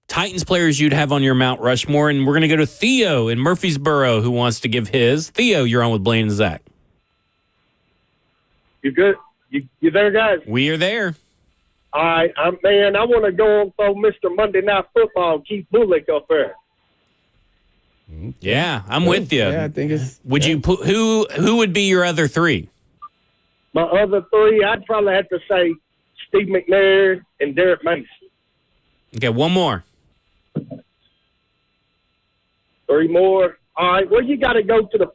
Titans players you'd have on your Mount Rushmore, and we're going to go to Theo in Murfreesboro who wants to give his. Theo, you're on with Blaine and Zach. You good? You there, guys? We are there. All right, I want to go on for Mr. Monday Night Football, Keith Bullock up there. Yeah, I'm with you. Yeah, I think it's. Would you put who would be your other three? My other three, I'd probably have to say Steve McNair and Derek Mason. Okay, one more. Three more. All right, well, you got to go to the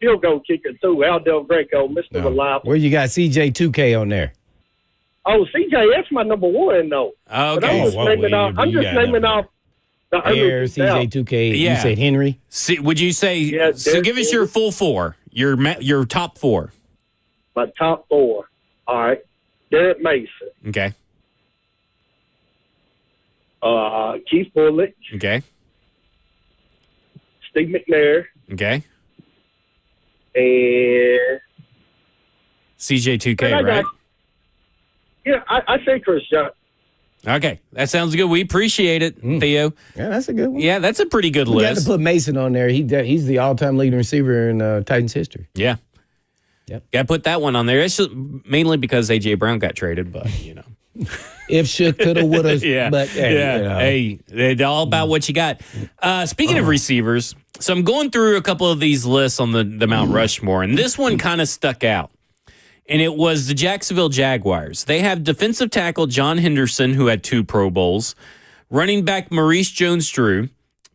field goal kicker, too, Al Del Greco, Mr. Reliable. Where you got CJ2K on there? Oh, CJ, that's my number one, though. Okay. I'm just naming off the Air, CJ2K. Yeah. You said Henry? Would you say, Yeah, so give us your full four, your top four. My top four. All right. Derek Mason. Okay. Keith Bullock. Okay. Steve McNair. Okay. And CJ2K, right? Yeah, I say Chris Johnson. Okay, that sounds good. We appreciate it, Theo. Yeah, that's a good one. Yeah, that's a pretty good You got list. to put Mason on there. He's the all-time leading receiver in Titans history. Yeah. Yep. Got to put that one on there. It's just mainly because A.J. Brown got traded, but, If should, coulda, woulda. Yeah. But, Hey, it's all about what you got. Speaking of receivers, so I'm going through a couple of these lists on the Mount Rushmore, and this one kind of stuck out. And it was the Jacksonville Jaguars. They have defensive tackle John Henderson, who had 2 Pro Bowls, running back Maurice Jones-Drew,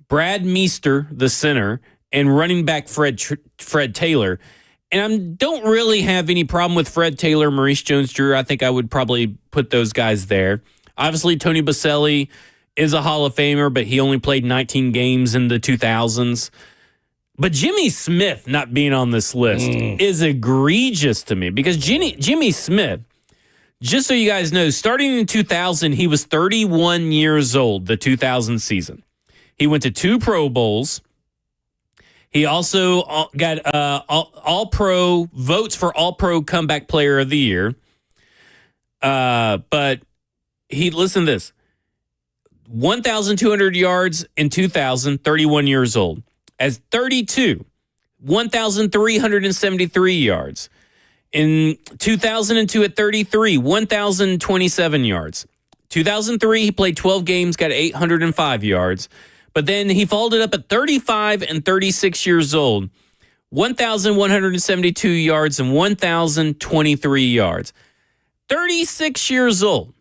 Brad Meester, the center, and running back Fred Taylor. And I don't really have any problem with Fred Taylor, Maurice Jones-Drew. I think I would probably put those guys there. Obviously, Tony Boselli is a Hall of Famer, but he only played 19 games in the 2000s. But Jimmy Smith not being on this list is egregious to me because Jimmy Smith, just so you guys know, starting in 2000, he was 31 years old, the 2000 season. He went to 2 Pro Bowls. He also got All-Pro votes for All-Pro Comeback Player of the Year. But listen to this, 1,200 yards in 2000, 31 years old. As 32, 1,373 yards. In 2002 at 33, 1,027 yards. 2003, he played 12 games, got 805 yards. But then he followed it up at 35 and 36 years old, 1,172 yards and 1,023 yards. 36 years old.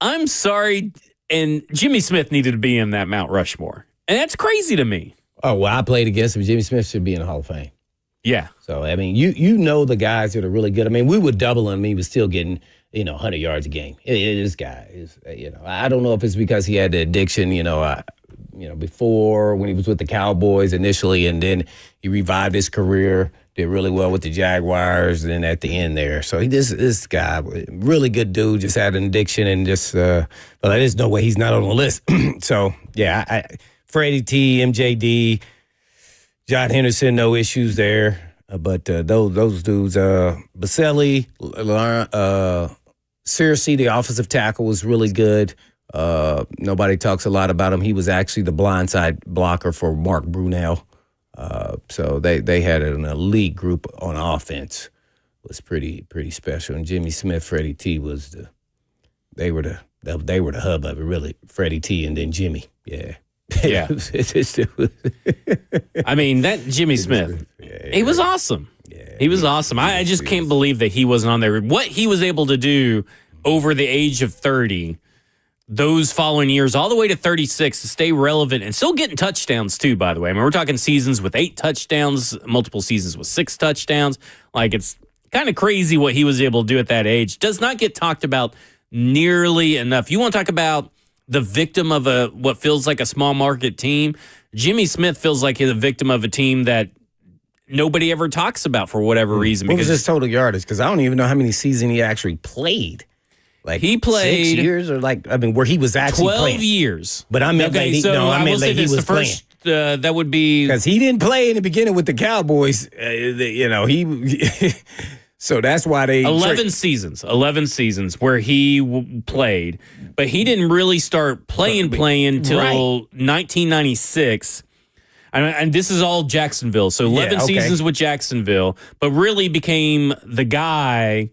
I'm sorry, and Jimmy Smith needed to be in that Mount Rushmore. And that's crazy to me. Oh, well, I played against him. Jimmy Smith should be in the Hall of Fame. Yeah. So, I mean, you know the guys that are really good. I mean, we would double him. He was still getting, 100 yards a game. This guy is, I don't know if it's because he had the addiction, before when he was with the Cowboys initially, and then he revived his career, did really well with the Jaguars, and then at the end there. So this guy, really good dude, just had an addiction and just, but there's no way he's not on the list. So, yeah, Freddie T, MJD, John Henderson, no issues there. But those dudes, Boselli, Searcy, the offensive tackle, was really good. Nobody talks a lot about him. He was actually the blindside blocker for Mark Brunell. So they had an elite group on offense. It was pretty special. And Jimmy Smith, Freddie T they were the hub of it, really. Freddie T and then Jimmy. Yeah. Yeah. I mean, that Jimmy Smith, he was awesome. Yeah, he was awesome. I just can't believe that he wasn't on there. What he was able to do over the age of 30, those following years, all the way to 36, to stay relevant and still getting touchdowns too, by the way. I mean, we're talking seasons with 8 touchdowns, multiple seasons with 6 touchdowns. Like, it's kind of crazy what he was able to do at that age. Does not get talked about nearly enough. You want to talk about the victim of what feels like a small market team? Jimmy Smith feels like he's a victim of a team that nobody ever talks about for whatever reason. What was his total yardage? Because I don't even know how many seasons he actually played. Like he played 6 years or where he was actually 12 playing. years. But I meant okay, I will say this, the first that would be because he didn't play in the beginning with the Cowboys. So that's why they 11 seasons where he played, but he didn't really start playing until 1996. And this is all Jacksonville. So 11 seasons with Jacksonville, but really became the guy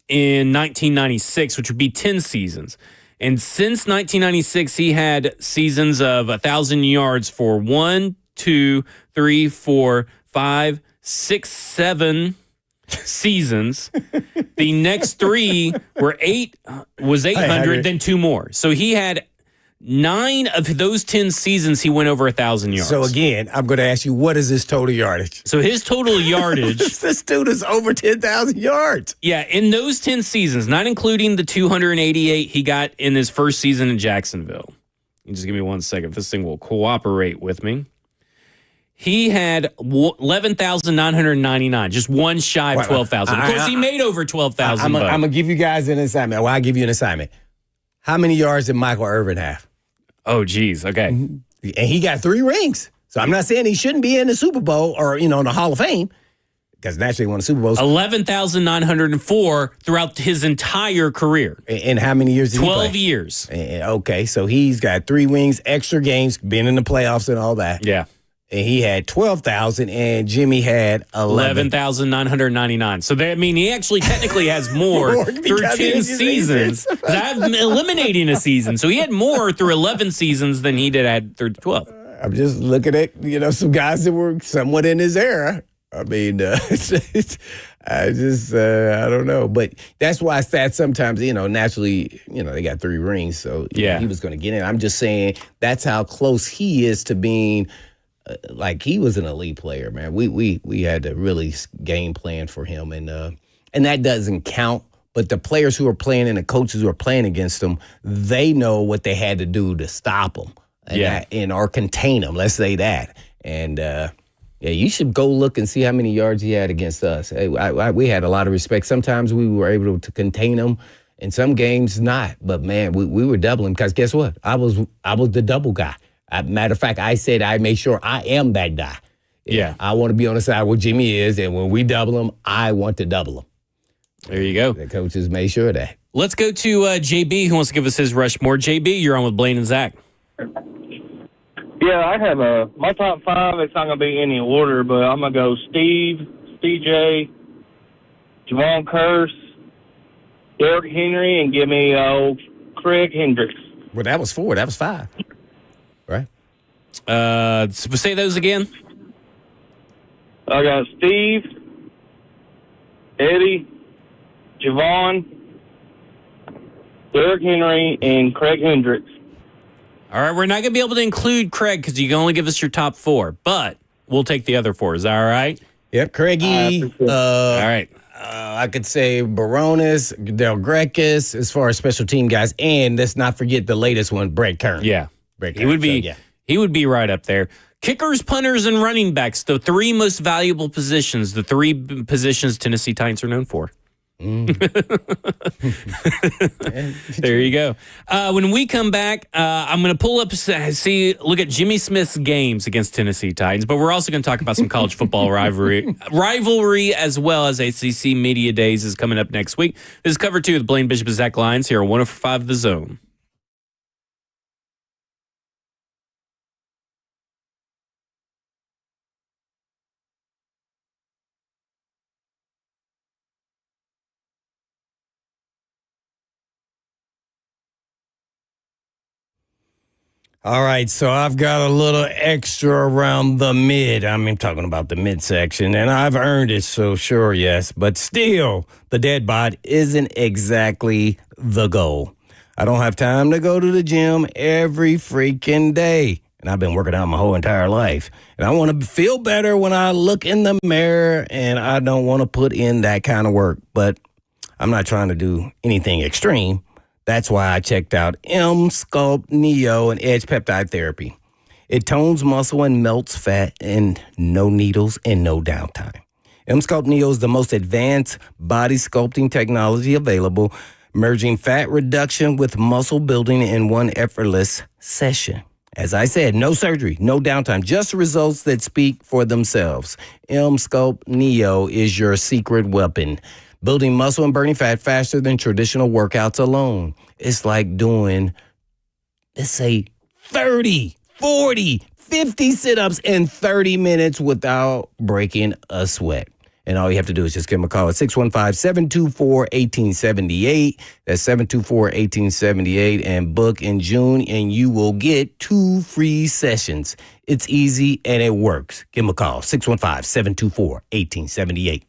in 1996, which would be 10 seasons. And since 1996, he had seasons of 1,000 yards for 1, 2, 3, 4, 5, 6, 7 seasons. The next 3 were 800, then 2 more. So he had 9 of those 10 seasons, he went over 1,000 yards. So again, I'm going to ask you, what is his total yardage? So his total yardage... This dude is over 10,000 yards. Yeah, in those 10 seasons, not including the 288 he got in his first season in Jacksonville. You just give me 1 second. This thing will cooperate with me. He had 11,999, just one shy of 12,000. Of course, he made over 12,000. I'm going to give you guys an assignment. Well, I'll give you an assignment. How many yards did Michael Irvin have? Oh, geez. Okay. And he got 3 rings. So I'm not saying he shouldn't be in the Super Bowl or, in the Hall of Fame, because naturally he won the Super Bowls. 11,904 throughout his entire career. And how many years did he play? 12 years. Okay, so he's got 3 rings, extra games, been in the playoffs and all that. Yeah. And he had 12,000, and Jimmy had 11,999. So he actually technically has more through 10 seasons. I'm eliminating a season. So he had more through 11 seasons than he had through 12. I'm just looking at, some guys that were somewhat in his era. I mean, I don't know. But that's why stats sometimes, naturally, they got 3 rings. So he was going to get in. I'm just saying that's how close he is to being he was an elite player, man. We had to really game plan for him, and that doesn't count. But the players who are playing and the coaches who are playing against them, they know what they had to do to stop them, or contain them. Let's say that. And you should go look and see how many yards he had against us. We had a lot of respect. Sometimes we were able to contain him. In some games, not. But man, we were doubling because guess what? I was the double guy. Matter of fact, I said I made sure I am that guy. Yeah. I want to be on the side where Jimmy is, and when we double him, I want to double him. There you go. The coaches made sure of that. Let's go to JB, who wants to give us his Rushmore. JB, you're on with Blaine and Zach. Yeah, I have my top 5. It's not going to be any order, but I'm going to go Steve, CJ, Javon Curse, Derrick Henry, and give me Craig Hendricks. Well, that was 4. That was 5. Right. Say those again. I got Steve, Eddie, Javon, Derrick Henry, and Craig Hendricks. All right, we're not going to be able to include Craig because you can only give us your top 4, but we'll take the other 4. Is that all right? Yep, Craigie. All right. I could say Baronis, Del Grekus, as far as special team guys, and let's not forget the latest one, Brett Kern. Yeah. He would be right up there. Kickers, punters, and running backs, the 3 most valuable positions, the 3 positions Tennessee Titans are known for. There you go. When we come back, I'm going to pull up, look at Jimmy Smith's games against Tennessee Titans, but we're also going to talk about some college football rivalry as well as ACC Media Days is coming up next week. This is Cover 2 with Blaine Bishop and Zach Lyons here on 105 The Zone. All right, so I've got a little extra around the mid. I'm talking about the midsection, and I've earned it, so sure, yes. But still, the dead bod isn't exactly the goal. I don't have time to go to the gym every freaking day, and I've been working out my whole entire life. And I want to feel better when I look in the mirror, and I don't want to put in that kind of work. But I'm not trying to do anything extreme. That's why I checked out M-Sculpt Neo and Edge Peptide Therapy. It tones muscle and melts fat, and no needles and no downtime. M-Sculpt Neo is the most advanced body sculpting technology available merging fat reduction with muscle building in one effortless session. As I said, no surgery, no downtime, just results that speak for themselves. M-Sculpt Neo is your secret weapon. Building muscle and burning fat faster than traditional workouts alone. It's like doing, let's say, 30, 40, 50 sit-ups in 30 minutes without breaking a sweat. And all you have to do is just give them a call at 615-724-1878. That's 724-1878, and book in June, and you will get 2 free sessions. It's easy and it works. Give them a call, 615-724-1878.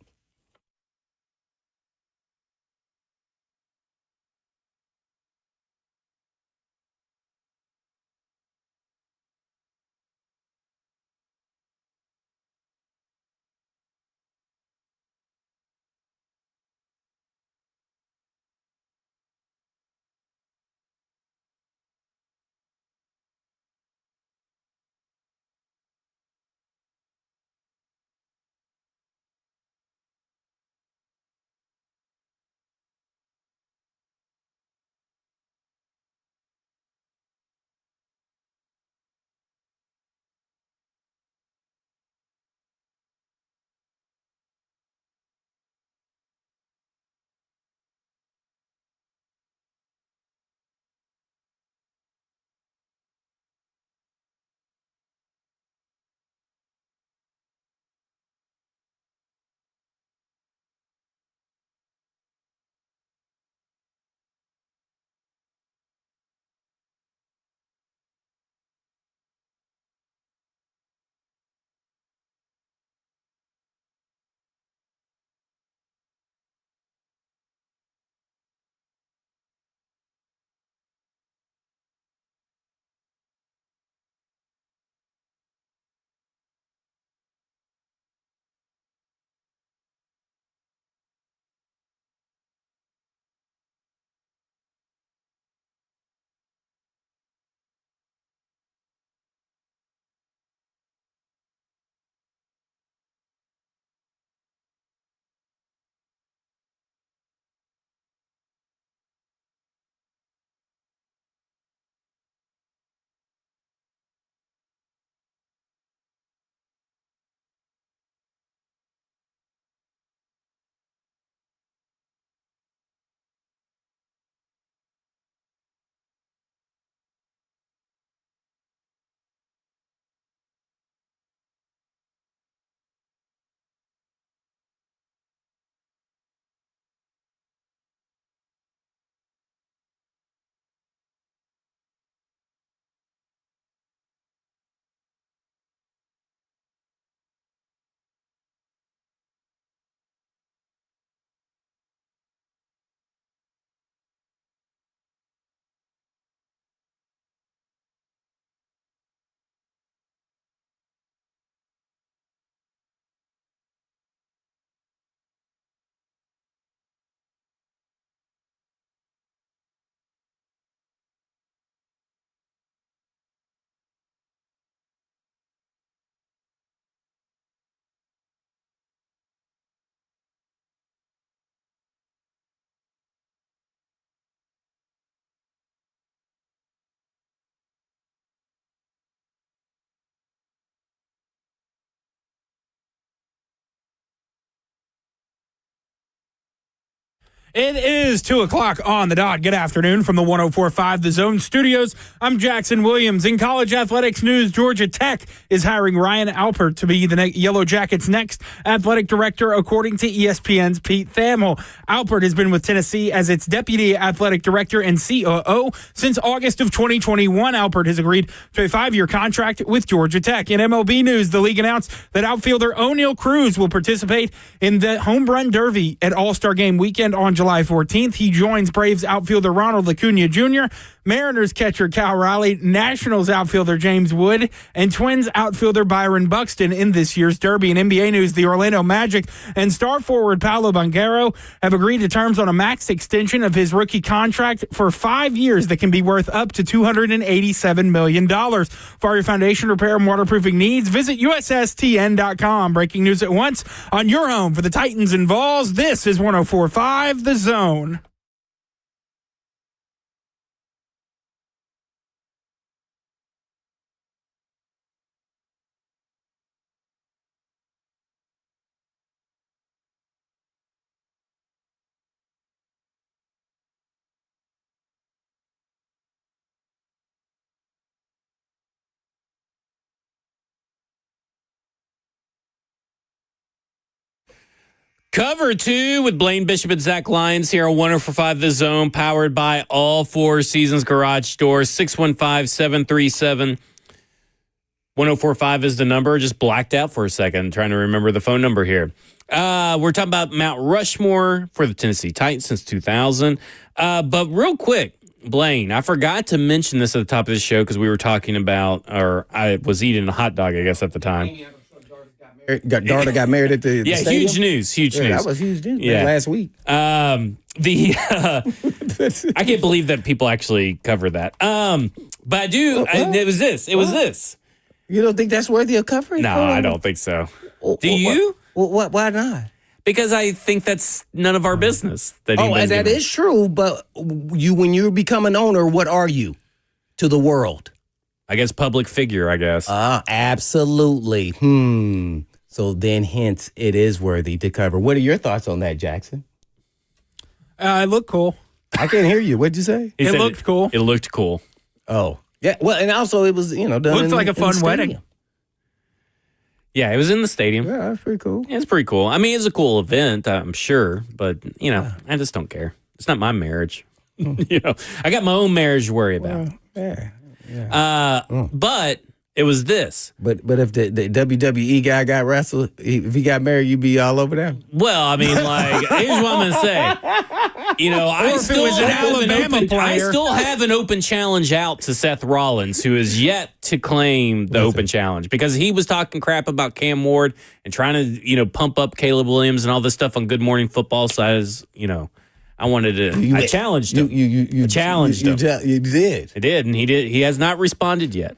It is 2 o'clock on the dot. Good afternoon from the 104.5 The Zone Studios. I'm Jackson Williams. In college athletics news, Georgia Tech is hiring Ryan Alpert to be the Yellow Jackets' next athletic director, according to ESPN's Pete Thamel. Alpert has been with Tennessee as its deputy athletic director and COO since August of 2021. Alpert has agreed to a 5-year contract with Georgia Tech. In MLB news, the league announced that outfielder O'Neal Cruz will participate in the home run derby at All-Star Game weekend on July 14th. He joins Braves outfielder Ronald Acuna Jr., Mariners catcher Cal Raleigh, Nationals outfielder James Wood, and Twins outfielder Byron Buxton in this year's Derby. In NBA news, the Orlando Magic and star forward Paolo Banchero have agreed to terms on a max extension of his rookie contract for 5 years that can be worth up to $287 million. For your foundation repair and waterproofing needs, visit USSTN.com. Breaking news at once on your home for the Titans and Vols. This is 104.5 The Zone. Cover 2 with Blaine Bishop and Zach Lyons here on 104.5 The Zone, powered by All Four Seasons Garage Doors. 615-737-1045 is the number. Just blacked out for a second, trying to remember the phone number here. We're talking about Mount Rushmore for the Tennessee Titans since 2000. But real quick, Blaine, I forgot to mention this at the top of the show because we were talking about, or I was eating a hot dog, I guess, at the time. Daughter got married at the stadium? Huge news. That was huge news last week. I can't believe that people actually cover that. But I do. It was this. You don't think that's worthy of covering? No, I don't think so. Do you? Why not? Because I think that's none of our business. And that is true. But when you become an owner, what are you to the world? I guess public figure. I guess. Absolutely. So then, hence, it is worthy to cover. What are your thoughts on that, Jackson? It looked cool. I can't hear you. What'd you say? It looked cool. It looked cool. Oh, yeah. Well, and also it was, done. Looked like a fun wedding. Yeah, it was in the stadium. Yeah, that's pretty cool. Yeah, it's pretty cool. I mean, it's a cool event, I'm sure, but I just don't care. It's not my marriage. I got my own marriage to worry about. But it was this. But if the WWE guy got wrestled, if he got married, you'd be all over that. Well, I mean, here's what I'm gonna say. I still have an open challenge out to Seth Rollins, who is yet to claim the open challenge because he was talking crap about Cam Ward and trying to, pump up Caleb Williams and all this stuff on Good Morning Football. So I wanted to. I challenged him. You challenged him. You did. I did, and he did. He has not responded yet.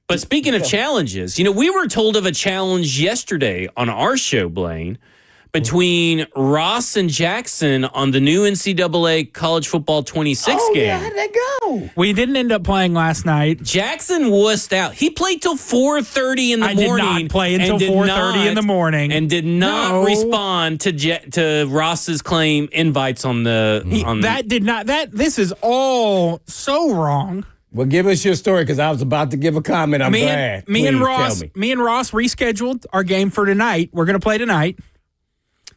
But speaking of challenges, we were told of a challenge yesterday on our show, Blaine, between Ross and Jackson on the new NCAA College Football 26 game. Yeah, how'd that go? We didn't end up playing last night. Jackson wussed out. He played till 4:30 in the morning. I did not play until 4:30 in the morning. And did not respond to Ross's claim invites on the... This is all so wrong. Well, give us your story because I was about to give a comment. I'm glad. Me and Ross rescheduled our game for tonight. We're going to play tonight.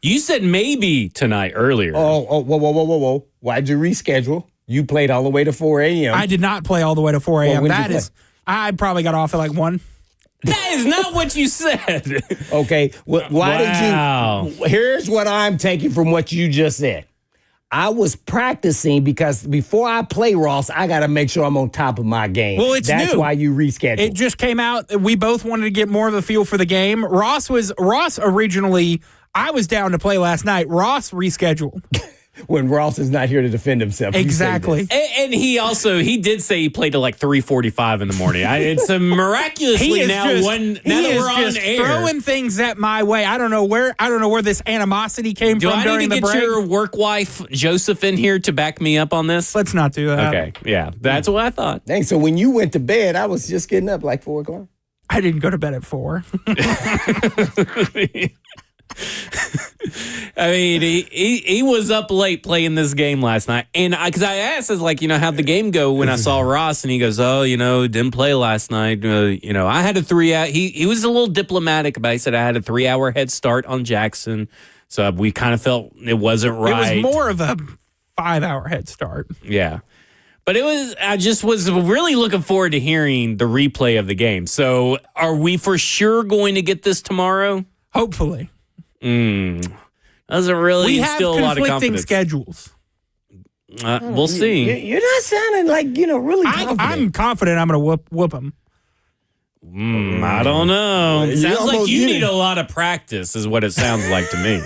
You said maybe tonight earlier. Whoa. Why'd you reschedule? You played all the way to 4 a.m. I did not play all the way to 4 a.m. I probably got off at like 1. That is not what you said. Okay. Did you? Here's what I'm taking from what you just said. I was practicing because before I play Ross, I got to make sure I'm on top of my game. Well, that's why you rescheduled. It just came out. We both wanted to get more of a feel for the game. Ross originally, I was down to play last night. Ross rescheduled. When Ross is not here to defend himself. Exactly. And he did say he played till like 3:45 in the morning. It's miraculously now that we're on air. Throwing things at my way. I don't know where this animosity came from during the break. Do I need to get your work wife Joseph in here to back me up on this? Let's not do that. Okay. Yeah, that's what I thought. Dang, so when you went to bed, I was just getting up like 4 o'clock. I didn't go to bed at 4. I mean, he was up late playing this game last night. And because I asked, how'd the game go when I saw Ross? And he goes, didn't play last night. I had a 3-hour. He was a little diplomatic about it. He said I had a 3-hour head start on Jackson. So we kind of felt it wasn't right. It was more of a 5-hour head start. Yeah. But I just was really looking forward to hearing the replay of the game. So are we for sure going to get this tomorrow? Hopefully. Doesn't really instill a lot of confidence. We have conflicting schedules. We'll see. You're not sounding like, really confident. I'm confident I'm going to whoop him. I don't know. It sounds like you need a lot of practice is what it sounds like to me.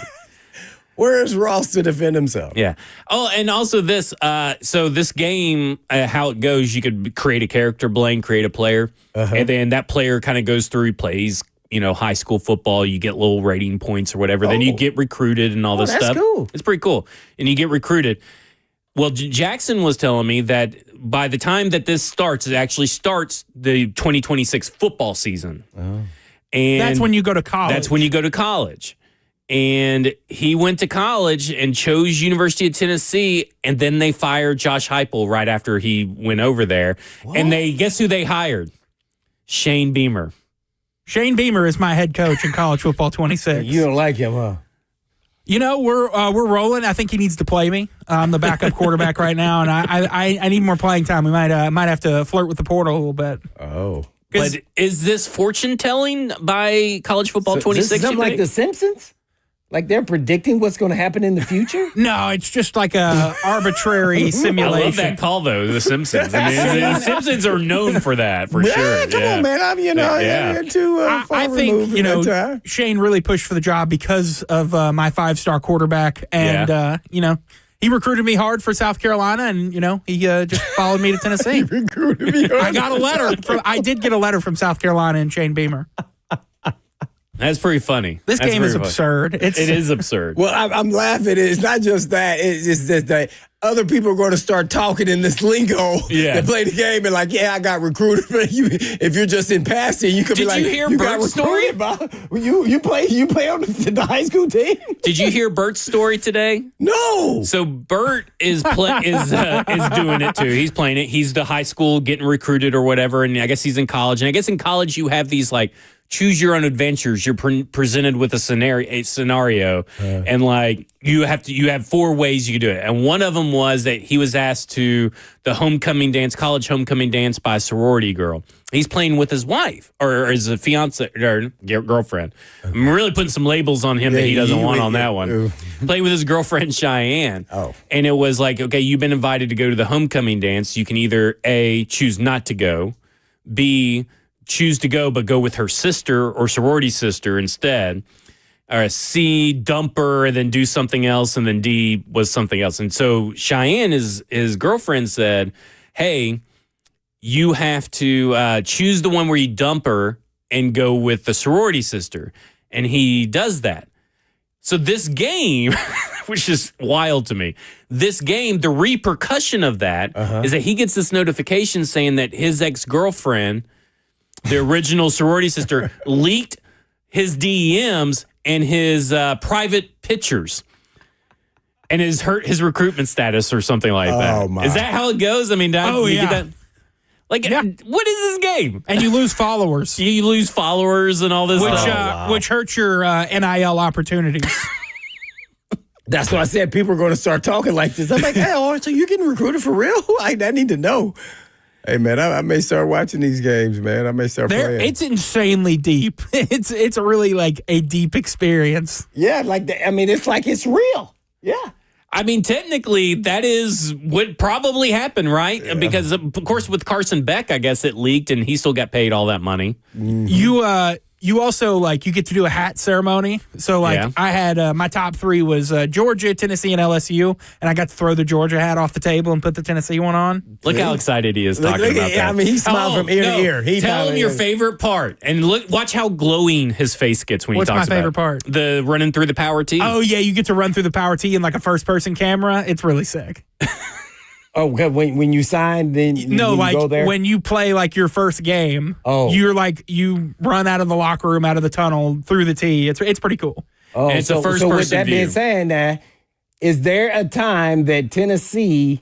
Where is Ross to defend himself? Yeah. Oh, and also this. So this game, how it goes, you could create a character, Blaine, create a player. And then that player kind of goes through, he plays high school football, you get little rating points or whatever. Then you get recruited and all this stuff. Cool. It's pretty cool. And you get recruited. Well, Jackson was telling me that by the time that this starts, it actually starts the 2026 football season. Oh. And that's when you go to college. And he went to college and chose University of Tennessee, and then they fired Josh Heupel right after he went over there. What? And guess who they hired? Shane Beamer. Shane Beamer is my head coach in college football 26. You don't like him, huh? We're rolling. I think he needs to play me. I'm the backup quarterback right now, and I need more playing time. We might have to flirt with the portal a little bit. Oh. But is this fortune telling by College Football 26? This is something like The Simpsons? Like they're predicting what's going to happen in the future? No, it's just like a arbitrary simulation. I love that call, though, The Simpsons. I mean, The Simpsons are known for that, for sure. Come on, man. I'm too far I think, Shane really pushed for the job because of my 5-star quarterback. And, he recruited me hard for South Carolina, and, he just followed me to Tennessee. He recruited me hard. I did get a letter from South Carolina and Shane Beamer. That's pretty funny. This game is absurd. It is absurd. Well, I'm laughing. It's not just that. It's just that other people are going to start talking in this lingo. Yeah. They play the game and like, I got recruited. But if you're just in passing, you could be like, did you hear Bert's story? You play on the high school team? Did you hear Bert's story today? No. So Bert is doing it too. He's playing it. He's the high school getting recruited or whatever, and I guess he's in college. And I guess in college you have these like choose your own adventures. You're presented with a scenario, and like you have 4 ways you can do it. And one of them was that he was asked to the college homecoming dance by a sorority girl. He's playing with his wife or his fiance or girlfriend. I'm really putting some labels on him that he doesn't want on that one. Playing with his girlfriend Cheyenne. Oh, and it was like, okay, you've been invited to go to the homecoming dance. You can either A, choose not to go, B, choose to go but go with her sister or sorority sister instead, or C, dump her and then do something else, and then D was something else. And so Cheyenne, his girlfriend, said, hey, you have to choose the one where you dump her and go with the sorority sister. And he does that. So this game, which is wild to me, this game, the repercussion of that is that he gets this notification saying that his ex-girlfriend, the original sorority sister, leaked his DMs and his private pictures and his recruitment status or something like that. My. Is that how it goes? I mean, get that? Like, what is this game? And you lose followers. You lose followers and all this stuff. Which hurts your NIL opportunities. That's why I said people are going to start talking like this. I'm like, hey, so you're getting recruited for real? I need to know. Hey, man, I may start watching these games, man. I may start playing. It's insanely deep. It's really like a deep experience. Yeah, it's like it's real. Yeah. I mean, technically, that is what probably happened, right? Yeah. Because, of course, with Carson Beck, I guess it leaked, and he still got paid all that money. Mm-hmm. You also, you get to do a hat ceremony. So, I had my top 3 was Georgia, Tennessee, and LSU, and I got to throw the Georgia hat off the table and put the Tennessee one on. Look how excited he is talking about that. I mean, he smiled from ear to ear. Tell him your favorite part, and watch how glowing his face gets when he talks about it. What's my favorite part? The running through the power tee. Oh, yeah, you get to run through the power tee in a first-person camera. It's really sick. Oh, when you sign, then you go there? When you play your first game, you're you run out of the locker room, out of the tunnel, through the tee. It's pretty cool. Oh, and it's a first person view. So with that being said, is there a time that Tennessee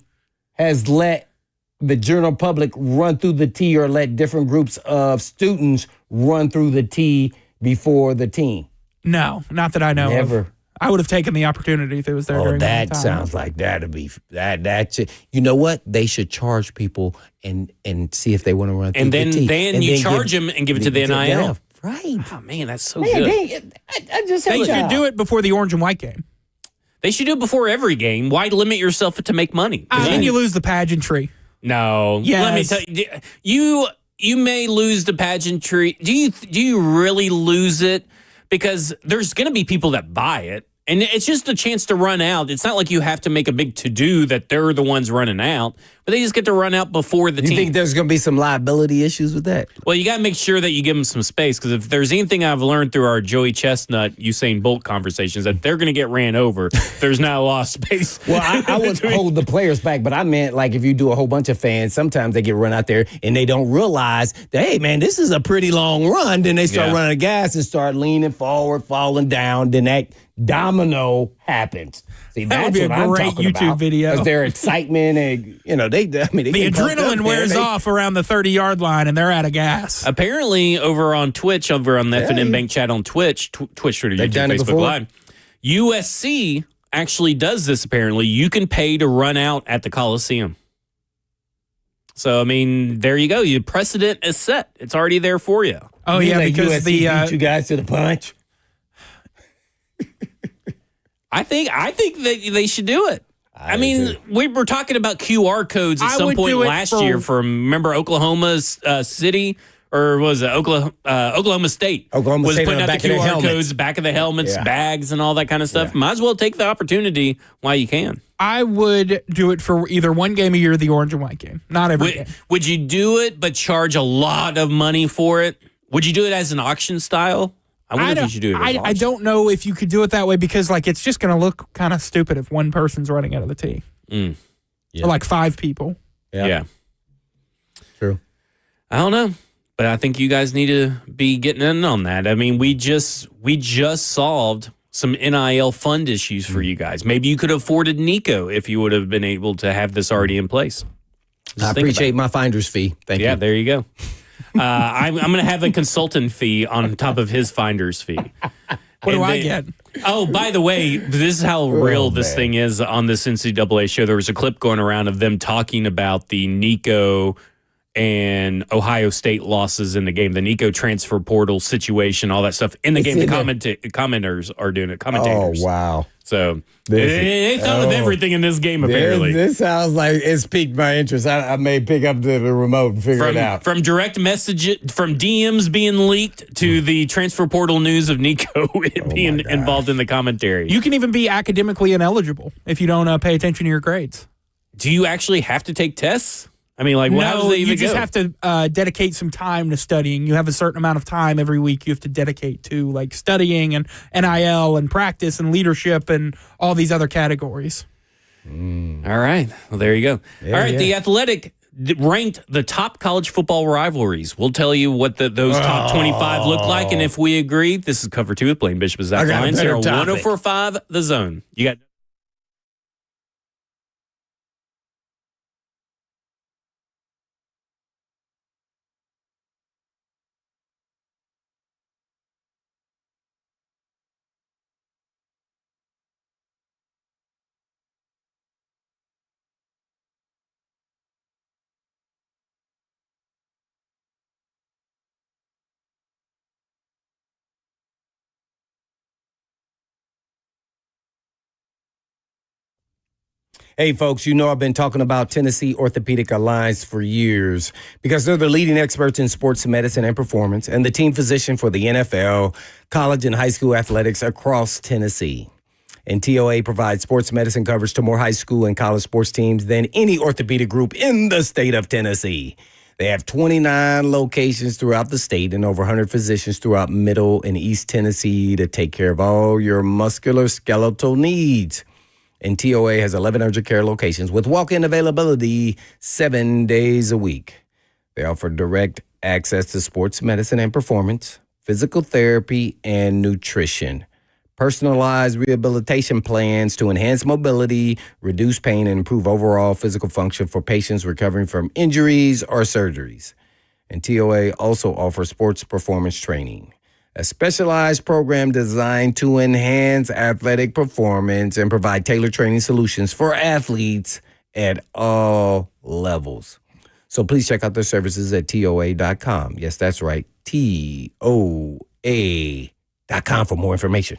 has let the general public run through the tee or let different groups of students run through the tee before the team? No, not that I know Never. of. I would have taken the opportunity if it was there during that time. That sounds like that'd be that. You know what? They should charge people and see if they want to run through the tee. Then you charge them and give it to the NIL. Right. Oh, man, that's so good. They should do it before the orange and white game. They should do it before every game. Why limit yourself to make money? Then you lose the pageantry. No. Yes. Let me tell you, you may lose the pageantry. Do you really lose it? Because there's going to be people that buy it. And it's just a chance to run out. It's not like you have to make a big to-do that they're the ones running out, but they just get to run out before the team. You think there's going to be some liability issues with that? Well, you got to make sure that you give them some space, because if there's anything I've learned through our Joey Chestnut, Usain Bolt conversations, that they're going to get ran over. There's not a lot of space. Well, I would hold the players back, but I meant if you do a whole bunch of fans, sometimes they get run out there and they don't realize that, hey, man, this is a pretty long run. Then they start running out of gas and start leaning forward, falling down. Then that domino happens. See, that would be a great YouTube video. Because their excitement and the adrenaline wears off around the 30-yard line and they're out of gas. Apparently, over on Twitch, over on the F&M Bank chat on Twitch, Twitter, YouTube, Facebook Live, USC actually does this, apparently. You can pay to run out at the Coliseum. So, I mean, there you go. Your precedent is set. It's already there for you. Oh, yeah, because USC beat you guys to the punch. I think that they should do it. I mean, we were talking about QR codes at some point last year from, remember, Oklahoma City, or was it Oklahoma State? Oklahoma was State putting out the QR codes, helmets. back of the helmets, bags, and all that kind of stuff. Might as well take the opportunity while you can. I would do it for either one game a year, the orange and white game. Not every game. Would you do it but charge a lot of money for it? Would you do it as an auction style? I wonder if you should do it as I don't know if you could do it that way because, like, it's just going to look kind of stupid if one person's running out of the tee. Yeah. Or, like, 5 people. Yeah. True. I don't know. But I think you guys need to be getting in on that. I mean, we just solved some NIL fund issues for you guys. Maybe you could have afforded Nico if you would have been able to have this already in place. I appreciate my finder's fee. Thank you. Yeah, there you go. I'm going to have a consultant fee on top of his finder's fee. What do I get? Oh, by the way, this is how real this thing is on this NCAA show. There was a clip going around of them talking about the Nico and Ohio State losses in the game, the Nico transfer portal situation, all that stuff in the game. The commenters are doing it. Commentators. Oh, wow. So they thought of everything in this game, apparently. This sounds like it's piqued my interest. I may pick up the remote and figure it out. From direct message, from DMs being leaked to the transfer portal news of Nico being involved in the commentary. You can even be academically ineligible if you don't pay attention to your grades. Do you actually have to take tests? I mean, like, how does they even you just have to dedicate some time to studying. You have a certain amount of time every week you have to dedicate to, like, studying and NIL and practice and leadership and all these other categories. All right. Well, there you go. All right. The Athletic ranked the top college football rivalries. We'll tell you what those top 25 look like. And if we agree, this is cover 2 with Blaine Bishop. Zach Lyons here on 104.5 The Zone. You got Hey, folks, you know I've been talking about Tennessee Orthopedic Alliance for years because they're the leading experts in sports medicine and performance and the team physician for the NFL, college, and high school athletics across Tennessee. And TOA provides sports medicine coverage to more high school and college sports teams than any orthopedic group in the state of Tennessee. They have 29 locations throughout the state and over 100 physicians throughout Middle and East Tennessee to take care of all your musculoskeletal needs. And TOA has 11 urgent care locations with walk-in availability 7 days a week. They offer direct access to sports medicine and performance, physical therapy, and nutrition. Personalized rehabilitation plans to enhance mobility, reduce pain, and improve overall physical function for patients recovering from injuries or surgeries. And TOA also offers sports performance training, a specialized program designed to enhance athletic performance and provide tailored training solutions for athletes at all levels. So please check out their services at TOA.com. Yes, that's right, TOA.com for more information.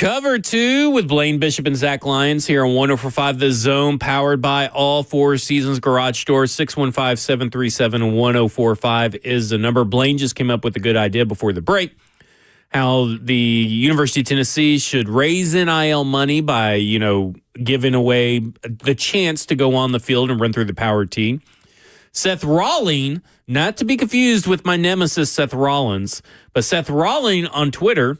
Cover 2 with Blaine Bishop and Zach Lyons here on 104.5 The Zone, powered by all Four Seasons Garage Stores. 615-737-1045 is the number. Blaine just came up with a good idea before the break, how the University of Tennessee should raise NIL money by, giving away the chance to go on the field and run through the power tee. Seth Rawling, not to be confused with my nemesis Seth Rollins, but Seth Rawling on Twitter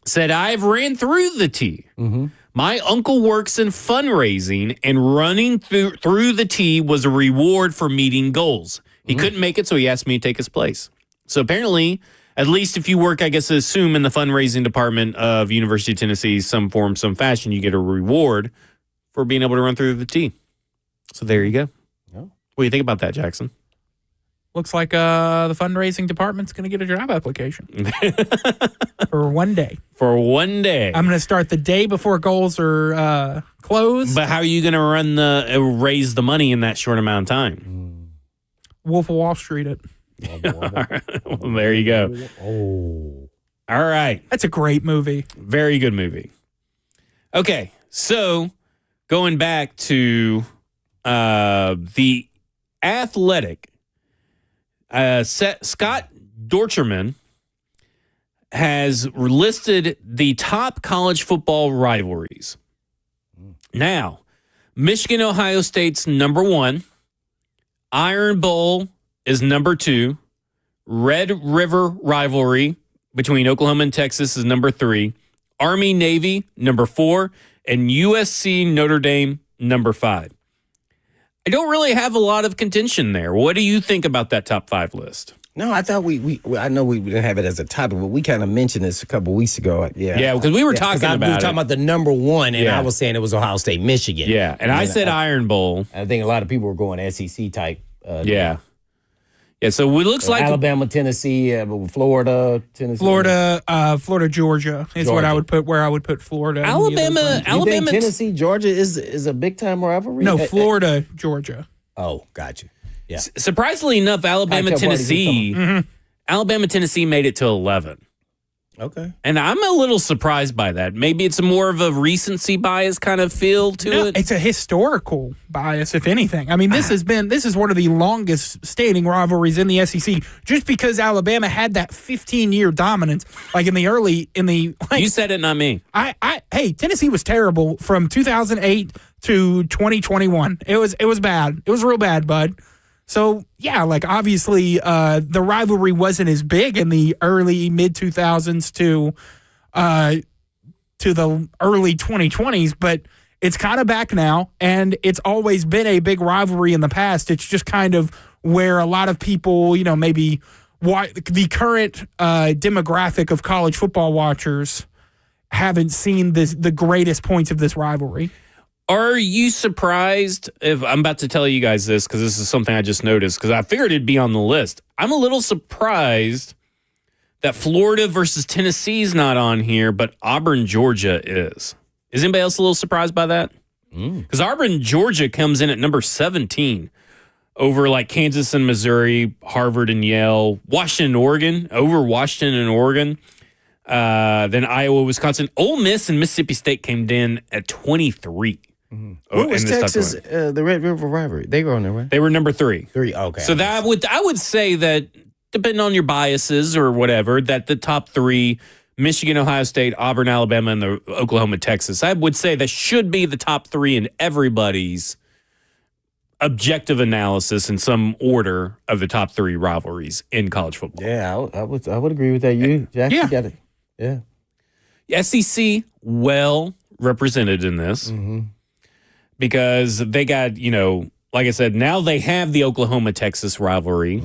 said, I've ran through the tee. Mm-hmm. My uncle works in fundraising, and running through the tee was a reward for meeting goals. He couldn't make it, so he asked me to take his place. So apparently, at least if you work, I guess, assume in the fundraising department of University of Tennessee, some form, some fashion, you get a reward for being able to run through the tee. So there you go. Oh. What do you think about that, Jackson? Looks like the fundraising department's going to get a job application for one day. For one day. I'm going to start the day before goals are closed. But how are you going to raise the money in that short amount of time? Wolf of Wall Street it. Well, there you go. Oh. All right. That's a great movie. Very good movie. Okay, so going back to the Athletic, Scott Dorcherman has listed the top college football rivalries. Now, Michigan, Ohio State's number 1. Iron Bowl is number 2. Red River rivalry between Oklahoma and Texas is number 3. Army Navy, number 4. And USC Notre Dame, number 5. I don't really have a lot of contention there. What do you think about that top 5 list? No, I thought I know we didn't have it as a topic, but we kind of mentioned this a couple weeks ago. Yeah, because we were talking about we were talking about the number 1, and I was saying it was Ohio State, Michigan. Yeah, and I said Iron Bowl. I think a lot of people were going SEC type. Yeah, so it looks like Alabama, Tennessee, Florida, Tennessee. Florida, Georgia is what I would put, where I would put Florida. Alabama, Tennessee, Georgia is a big time rivalry? No, Florida, Georgia. Oh, gotcha. Yeah. Surprisingly enough, Alabama, Tennessee made it to 11. Okay. And I'm a little surprised by that. Maybe it's more of a recency bias kind of feel to it. It's a historical bias, if anything. I mean, this is one of the longest standing rivalries in the SEC, just because Alabama had that 15-year dominance, like You said it, not me. Hey, Tennessee was terrible from 2008 to 2021. It was bad. It was real bad, bud. So, yeah, obviously the rivalry wasn't as big in the early mid-2000s to the early 2020s, but it's kind of back now, and it's always been a big rivalry in the past. It's just kind of where a lot of people, maybe the current demographic of college football watchers haven't seen the greatest points of this rivalry. Are you surprised if I'm about to tell you guys this, because this is something I just noticed, because I figured it'd be on the list. I'm a little surprised that Florida versus Tennessee is not on here, but Auburn, Georgia is. Is anybody else a little surprised by that? Because Auburn, Georgia comes in at number 17 over Kansas and Missouri, Harvard and Yale, Washington, Oregon, over Washington and Oregon. Then Iowa, Wisconsin, Ole Miss, and Mississippi State came in at 23. What was Texas, the Red River rivalry? They were on there, right? They were number 3. 3, okay. So I would say that, depending on your biases or whatever, that the top 3, Michigan, Ohio State, Auburn, Alabama, and the Oklahoma, Texas, I would say that should be the top 3 in everybody's objective analysis in some order of the top 3 rivalries in college football. Yeah, I would agree with that. Jack, you got it. Yeah. SEC well represented in this. Because they got, like I said, now they have the Oklahoma-Texas rivalry.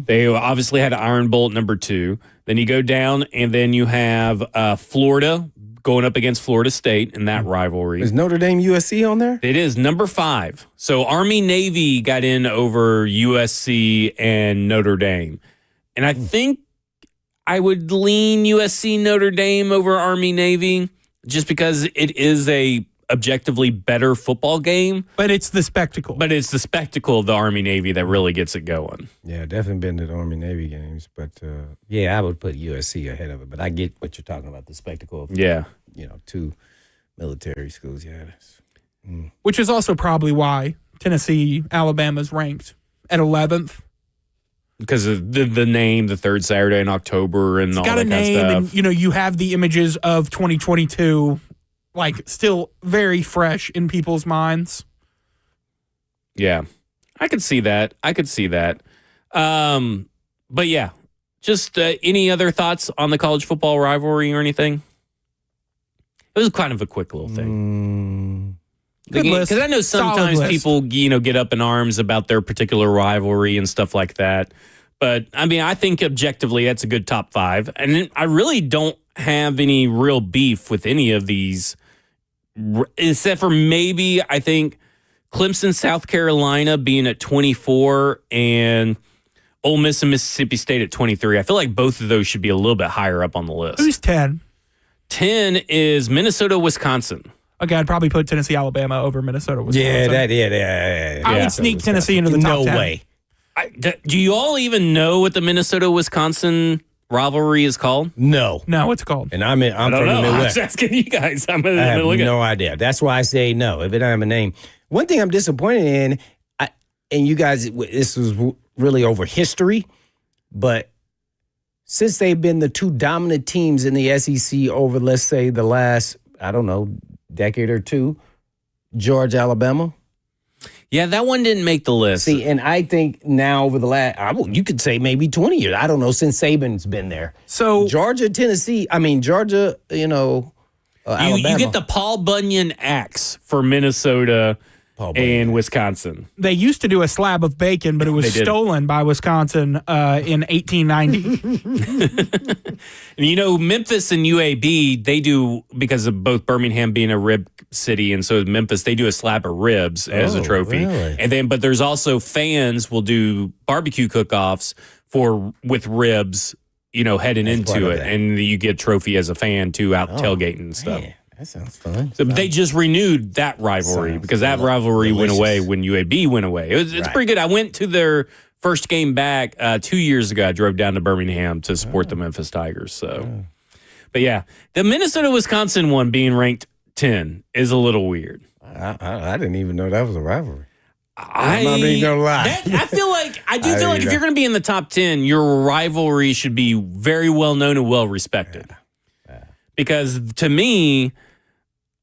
They obviously had Iron Bowl at number 2. Then you go down, and then you have Florida going up against Florida State in that rivalry. Is Notre Dame USC on there? It is number 5. So Army-Navy got in over USC and Notre Dame. And I think I would lean USC Notre Dame over Army-Navy just because it is a objectively better football game. But it's the spectacle. But it's the spectacle of the Army-Navy that really gets it going. Yeah, definitely been to the Army-Navy games. But, I would put USC ahead of it. But I get what you're talking about, the spectacle of two military schools. Yeah. Which is also probably why Tennessee, Alabama's ranked at 11th. Because of the name, the third Saturday in October, and all that kind of stuff. And, you have the images of 2022, still very fresh in people's minds. Yeah, I could see that. But yeah, just any other thoughts on the college football rivalry or anything? It was kind of a quick little thing. Because I know sometimes people, get up in arms about their particular rivalry and stuff like that. But, I think objectively that's a good top 5. And I really don't have any real beef with any of these, except for maybe, I think, Clemson, South Carolina being at 24 and Ole Miss and Mississippi State at 23. I feel like both of those should be a little bit higher up on the list. Who's 10? 10 is Minnesota, Wisconsin. Okay, I'd probably put Tennessee, Alabama over Minnesota, Wisconsin. Yeah. I would sneak Tennessee into the top 10. No way. Do you all even know what the Minnesota-Wisconsin rivalry is called? No. No, what's called? And I'm from the Midwest. I'm just asking you guys. I have no idea. That's why I say no, if it don't have a name. One thing I'm disappointed in, and you guys, this was really over history, but since they've been the two dominant teams in the SEC over, let's say, the last, decade or two, Georgia, Alabama. Yeah, that one didn't make the list. See, and I think now over the last, you could say maybe 20 years. I don't know, since Saban's been there. So Georgia, Georgia, Alabama. You get the Paul Bunyan axe for Minnesota and Wisconsin. They used to do a slab of bacon, but it was stolen by Wisconsin in 1890. Memphis and UAB, they do, because of both Birmingham being a rib city, and so Memphis, they do a slab of ribs as a trophy. Really? And but there's also fans will do barbecue cook-offs with ribs, heading into it, and you get a trophy as a fan too, out tailgating and stuff. Man. That sounds fun. So they just renewed that rivalry because that rivalry went away when UAB went away. It's pretty good. I went to their first game back 2 years ago. I drove down to Birmingham to support the Memphis Tigers. So, but yeah, the Minnesota-Wisconsin one being ranked 10 is a little weird. I didn't even know that was a rivalry. I'm not even gonna lie. I feel like if you're going to be in the top 10, your rivalry should be very well known and well respected. Because to me,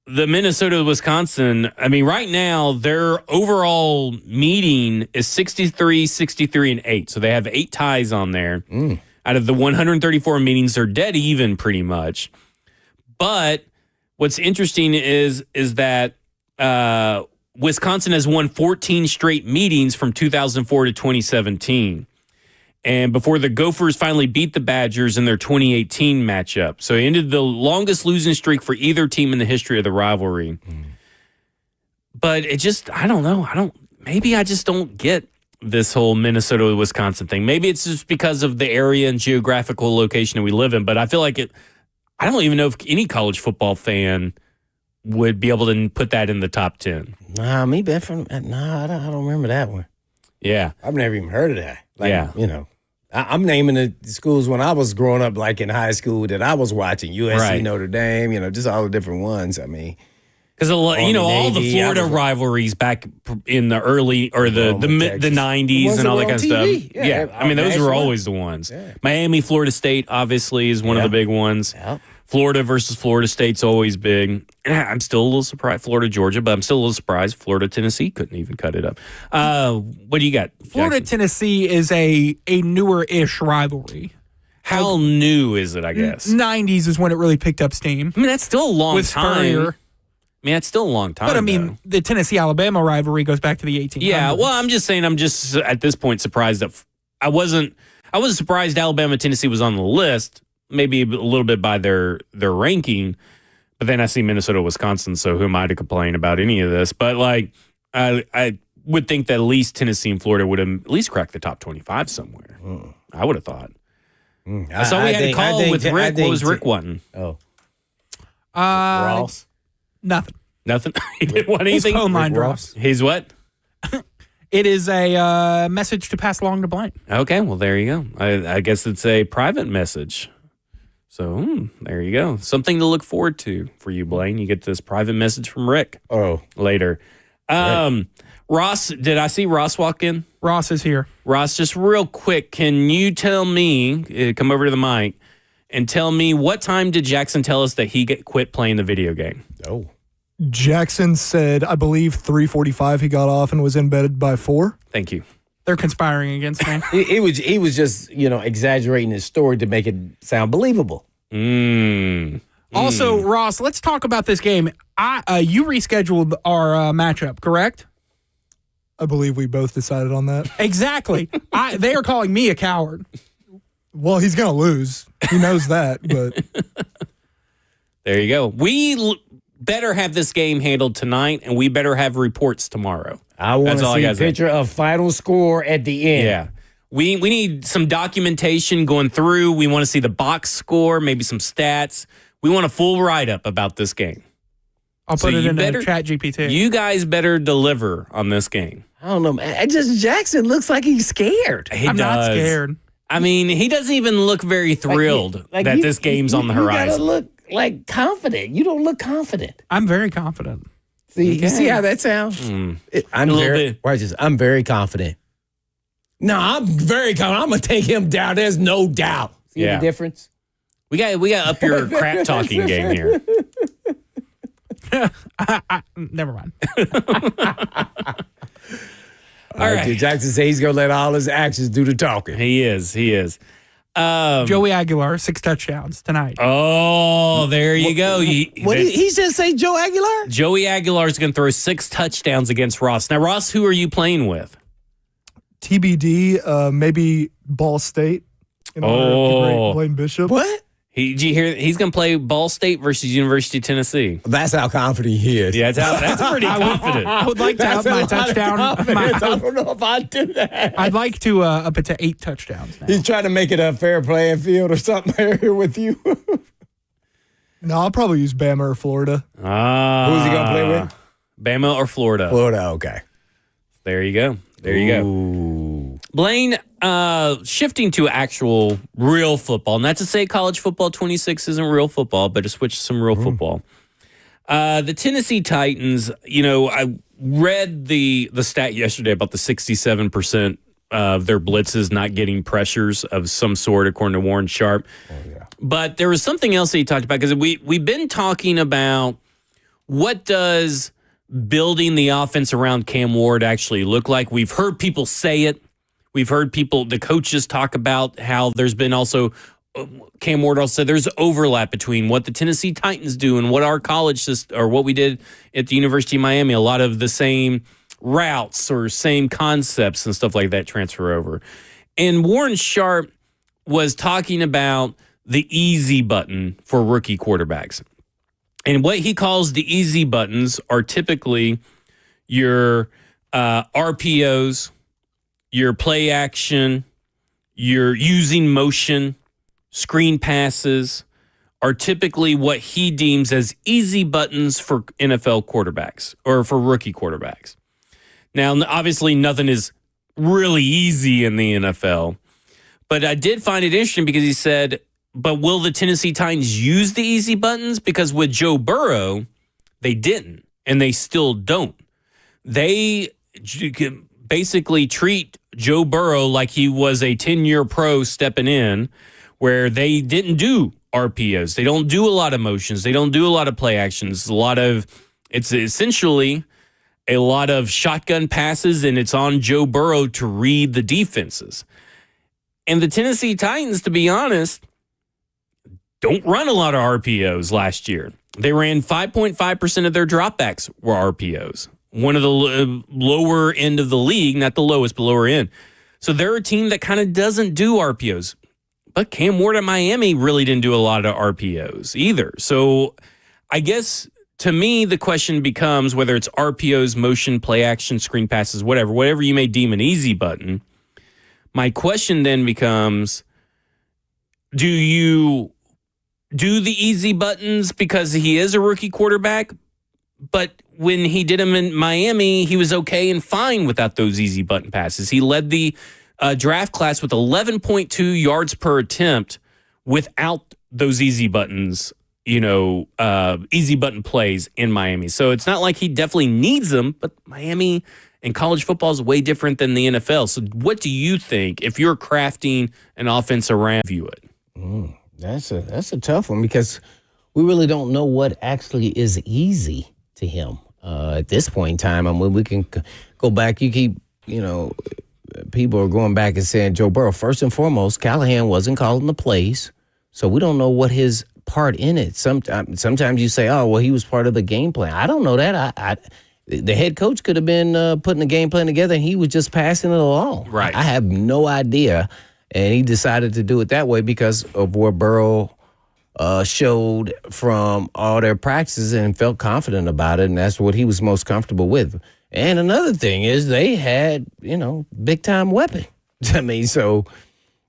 the Minnesota-Wisconsin, right now, their overall meeting is 63, 63, and 8. So they have 8 ties on there. Out of the 134 meetings, they're dead even pretty much. But what's interesting is that Wisconsin has won 14 straight meetings from 2004 to 2017. And before the Gophers finally beat the Badgers in their 2018 matchup. So it ended the longest losing streak for either team in the history of the rivalry. But it just, I don't know. Maybe I just don't get this whole Minnesota-Wisconsin thing. Maybe it's just because of the area and geographical location that we live in. But I feel like I don't even know if any college football fan would be able to put that in the top 10. I don't remember that one. Yeah. I've never even heard of that. I'm naming the schools when I was growing up, like in high school, that I was watching. USC, Notre Dame, just all the different ones. Because all the Florida rivalries back in the early or the 90s and all that kind of stuff. Yeah. Those were always the ones. Yeah. Miami, Florida State, obviously, is one of the big ones. Yep. Florida versus Florida State's always big. I'm still a little surprised. Florida, Georgia, but I'm still a little surprised Florida, Tennessee couldn't even cut it up. What do you got, Jackson? Florida, Tennessee is a newer-ish rivalry. How new is it, I guess? 90s is when it really picked up steam. That's still a long time. Spurrier. It's still a long time. But, the Tennessee-Alabama rivalry goes back to the 1800s. Yeah, well, I'm just saying, at this point surprised that I wasn't surprised Alabama, Tennessee was on the list, maybe a little bit by their ranking, but then I see Minnesota, Wisconsin, so who am I to complain about any of this? But, I would think that at least Tennessee and Florida would have at least cracked the top 25 somewhere. I would have thought. I saw we had a call with Rick. What was Rick wanting? Oh. Ross? Nothing. He didn't want anything? His phone line drops. His what? It is a message to pass along to Blaine. Okay, well, there you go. I guess it's a private message. So there you go. Something to look forward to for you, Blaine. You get this private message from Rick later. Ross, did I see Ross walk in? Ross is here. Ross, just real quick, can you tell me, come over to the mic, and tell me what time did Jackson tell us that he quit playing the video game? Oh. Jackson said, I believe 3:45 he got off and was in bed by 4. Thank you. They're conspiring against me. He was just, exaggerating his story to make it sound believable. Also, Ross, let's talk about this game. You rescheduled our matchup, correct? I believe we both decided on that. Exactly. They are calling me a coward. Well, he's going to lose. He knows that, but... There you go. We better have this game handled tonight, and we better have reports tomorrow. I want to see a picture of final score at the end. Yeah. We need some documentation going through. We want to see the box score, maybe some stats. We want a full write-up about this game. I'll put it in ChatGPT. You guys better deliver on this game. I don't know, man. Jackson looks like he's scared. I'm not scared. I mean, he doesn't even look very thrilled that this game's on the horizon. You gotta look confident. You don't look confident. I'm very confident. See, you see how that sounds? I'm very confident. No, I'm very confident. I'm gonna take him down. There's no doubt. See the difference? We got up your crap talking game here. Never mind. All right. Jackson says he's going to let all his actions do the talking. He is. Joey Aguilar, 6 touchdowns tonight. Oh, there you go. He just say Joe Aguilar? Joey Aguilar is going to throw 6 touchdowns against Ross. Now, Ross, who are you playing with? TBD, maybe Ball State. In honor of the great Blaine Bishop. What? Did you hear? He's going to play Ball State versus University of Tennessee. That's how confident he is. Yeah, that's pretty confident. I would like to have my touchdown. I don't know if I'd do that. I'd like to up it to 8 touchdowns now. He's trying to make it a fair playing field or something here with you. No, I'll probably use Bama or Florida. Who's he going to play with? Bama or Florida? Florida, okay. There you go. Blaine, shifting to actual real football, not to say college football 26 isn't real football, but to switch to some real football. The Tennessee Titans, I read the stat yesterday about the 67% of their blitzes not getting pressures of some sort, according to Warren Sharp. Oh, yeah. But there was something else that he talked about, because we've been talking about what does building the offense around Cam Ward actually look like. We've heard people say it. We've heard the coaches talk about how there's been also, Cam Ward also said there's overlap between what the Tennessee Titans do and what our college system, or what we did at the University of Miami. A lot of the same routes or same concepts and stuff like that transfer over. And Warren Sharp was talking about the easy button for rookie quarterbacks. And what he calls the easy buttons are typically your RPOs, your play action, your using motion, screen passes are typically what he deems as easy buttons for NFL quarterbacks or for rookie quarterbacks. Now, obviously, nothing is really easy in the NFL, but I did find it interesting because he said, but will the Tennessee Titans use the easy buttons? Because with Joe Burrow, they didn't, and they still don't. They basically treat Joe Burrow like he was a 10-year pro stepping in, where they didn't do RPOs. They don't do a lot of motions. They don't do a lot of play actions. It's essentially a lot of shotgun passes, and it's on Joe Burrow to read the defenses. And the Tennessee Titans, to be honest, don't run a lot of RPOs last year. They ran 5.5% of their dropbacks were RPOs. One of the lower end of the league, not the lowest, but lower end. So they're a team that kind of doesn't do RPOs. But Cam Ward at Miami really didn't do a lot of RPOs either. So I guess to me, the question becomes whether it's RPOs, motion, play action, screen passes, whatever you may deem an easy button. My question then becomes, do you do the easy buttons because he is a rookie quarterback? But when he did them in Miami, he was okay and fine without those easy button passes. He led the draft class with 11.2 yards per attempt without those easy buttons, easy button plays in Miami. So it's not like he definitely needs them, but Miami and college football is way different than the NFL. So what do you think if you're crafting an offense around you it? That's a tough one because we really don't know what actually is easy to him at this point in time. I mean, we can go back. You keep, people are going back and saying Joe Burrow. First and foremost, Callahan wasn't calling the plays, so we don't know what his part in it. Sometimes you say, oh, well, he was part of the game plan. I don't know that. The head coach could have been putting the game plan together, and he was just passing it along. Right. I have no idea, and he decided to do it that way because of what Burrow showed from all their practices and felt confident about it, and that's what he was most comfortable with. And another thing is they had, big-time weapon. I mean, so,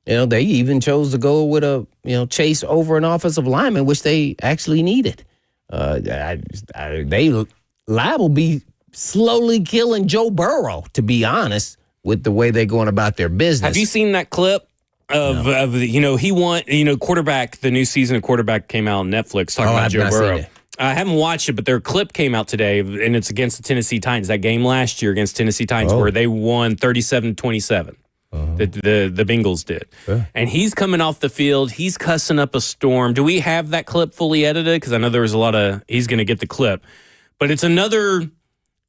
they even chose to go with a, chase over an offensive lineman, which they actually needed. They liable to be slowly killing Joe Burrow, to be honest, with the way they're going about their business. Have you seen that clip of he won, quarterback, the new season of quarterback came out on Netflix talking about Joe Burrow. I haven't watched it, but their clip came out today, and it's against the Tennessee Titans. That game last year against Tennessee Titans where they won 37-27. The Bengals did. And he's coming off the field. He's cussing up a storm. Do we have that clip fully edited? Because I know there was a lot of – he's going to get the clip. But it's another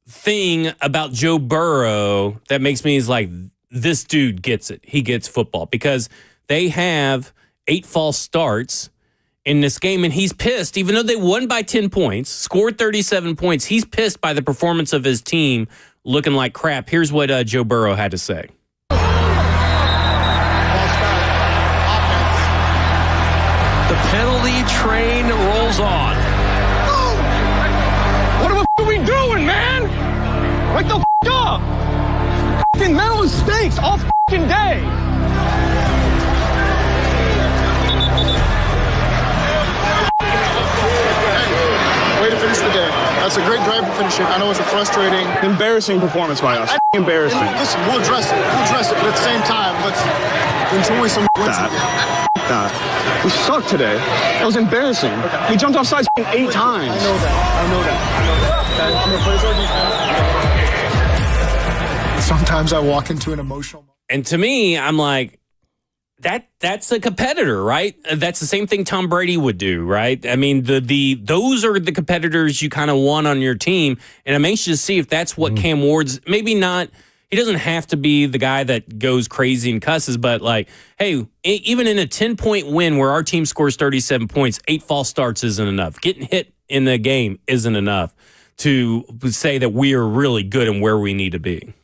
thing about Joe Burrow that makes me is like, this dude gets it. He gets football. Because they have 8 false starts in this game, and he's pissed. Even though they won by 10 points, scored 37 points, he's pissed by the performance of his team looking like crap. Here's what Joe Burrow had to say. The penalty train rolls on. What are we doing, man? Wake the up! F***ing mental mistakes all f***ing day. Way to finish the day. That's a great drive to finish it. I know it's a frustrating, Embarrassing performance by us. Embarrassing. Listen, we'll address it. But at the same time, let's enjoy some wins. We sucked today. That was embarrassing. Okay. We jumped off sides 8 times. I know that. I'm gonna play our defense. Sometimes I walk into an emotional moment. And to me, I'm like, that's a competitor, right? That's the same thing Tom Brady would do, right? I mean, those are the competitors you kind of want on your team, and I'm anxious to see if that's what Cam Ward's, maybe not. He doesn't have to be the guy that goes crazy and cusses, but like, hey, even in a 10-point win where our team scores 37 points, 8 false starts isn't enough. Getting hit in the game isn't enough to say that we are really good and where we need to be.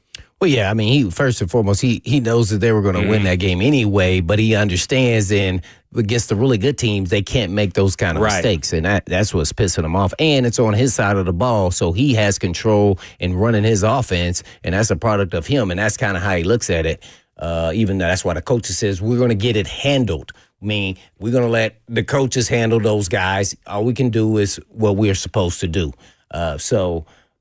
Well, yeah, I mean, he first and foremost, he knows that they were going to win that game anyway, but he understands and against the really good teams, they can't make those kind of mistakes, and that's what's pissing him off. And it's on his side of the ball, so he has control in running his offense, and that's a product of him, and that's kind of how he looks at it. Even though that's why the coach says we're going to get it handled. I mean, we're going to let the coaches handle those guys. All we can do is what we're supposed to do.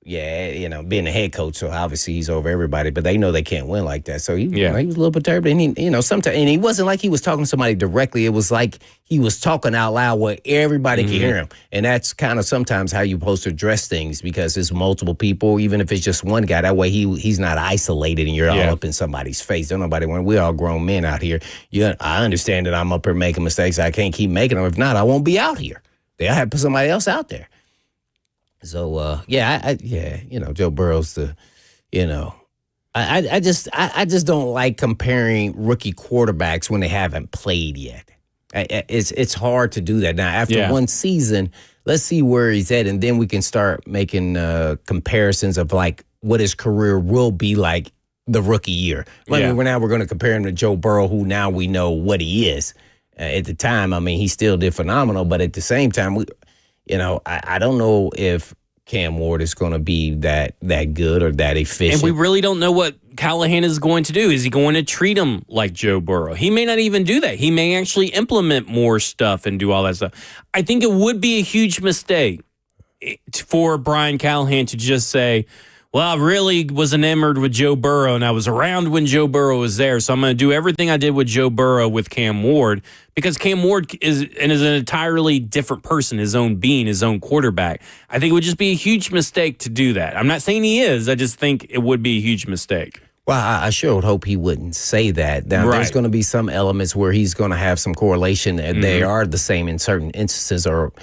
Yeah, being a head coach, so obviously he's over everybody, but they know they can't win like that. So he was a little perturbed, and sometimes, and he wasn't like he was talking to somebody directly. It was like he was talking out loud where everybody could hear him, and that's kind of sometimes how you're supposed to address things because it's multiple people, even if it's just one guy. That way he's not isolated, and you're all up in somebody's face. Don't nobody want. We're all grown men out here. I understand that I'm up here making mistakes. I can't keep making them. If not, I won't be out here. They'll have to put somebody else out there. So Joe Burrow's I just don't like comparing rookie quarterbacks when they haven't played yet. It's hard to do that now. After one season, let's see where he's at, and then we can start making comparisons of like what his career will be like the rookie year. We're going to compare him to Joe Burrow, who now we know what he is. At the time, I mean, he still did phenomenal, but at the same time, I don't know if Cam Ward is going to be that good or that efficient. And we really don't know what Callahan is going to do. Is he going to treat him like Joe Burrow? He may not even do that. He may actually implement more stuff and do all that stuff. I think it would be a huge mistake for Brian Callahan to just say, Well, I really was enamored with Joe Burrow, and I was around when Joe Burrow was there. So I'm going to do everything I did with Joe Burrow with Cam Ward, because Cam Ward is an entirely different person, his own being, his own quarterback. I think it would just be a huge mistake to do that. I'm not saying he is. I just think it would be a huge mistake. Well, I sure would hope he wouldn't say that. Now, there's going to be some elements where he's going to have some correlation, and they are the same in certain instances or,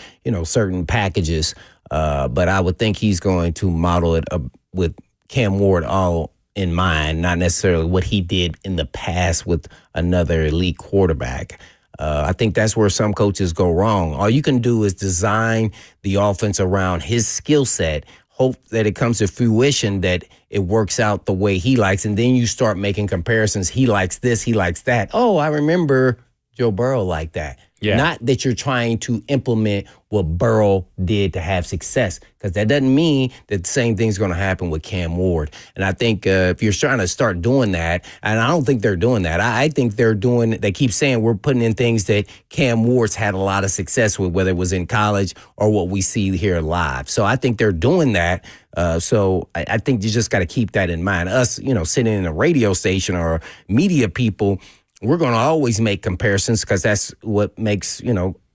certain packages. But I would think he's going to model it with Cam Ward all in mind, not necessarily what he did in the past with another elite quarterback. I think that's where some coaches go wrong. All you can do is design the offense around his skill set, hope that it comes to fruition, that it works out the way he likes, and then you start making comparisons. He likes this, he likes that. Oh, I remember Joe Burrow like that. Yeah. Not that you're trying to implement what Burrow did to have success, because that doesn't mean that the same thing's going to happen with Cam Ward. And I think if you're trying to start doing that, and I don't think they're doing that. I think they keep saying we're putting in things that Cam Ward's had a lot of success with, whether it was in college or what we see here live. So I think they're doing that. So I think you just got to keep that in mind. Us, sitting in a radio station or media people, we're going to always make comparisons because that's what makes,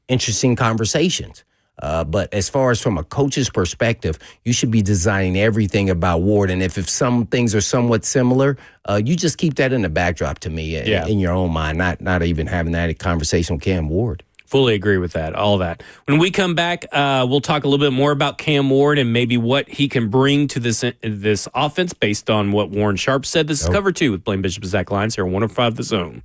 interesting conversations. But as far as from a coach's perspective, you should be designing everything about Ward. And if some things are somewhat similar, you just keep that in the backdrop to me in your own mind, not even having that conversation with Cam Ward. Fully agree with that, all that. When we come back, we'll talk a little bit more about Cam Ward and maybe what he can bring to this offense based on what Warren Sharp said. This is Cover 2 with Blaine Bishop and Zach Lyons here on 105 The Zone.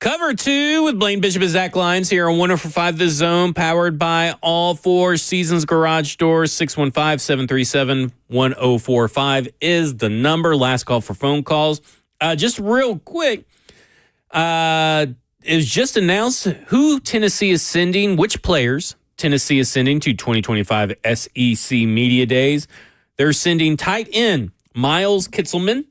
Cover 2 with Blaine Bishop and Zach Lyons here on 104.5 The Zone, powered by all four Seasons Garage Doors. 615-737-1045 is the number. Last call for phone calls. Just real quick, it was just announced who Tennessee is sending, which players Tennessee is sending to 2025 SEC Media Days. They're sending tight end Miles Kitselman,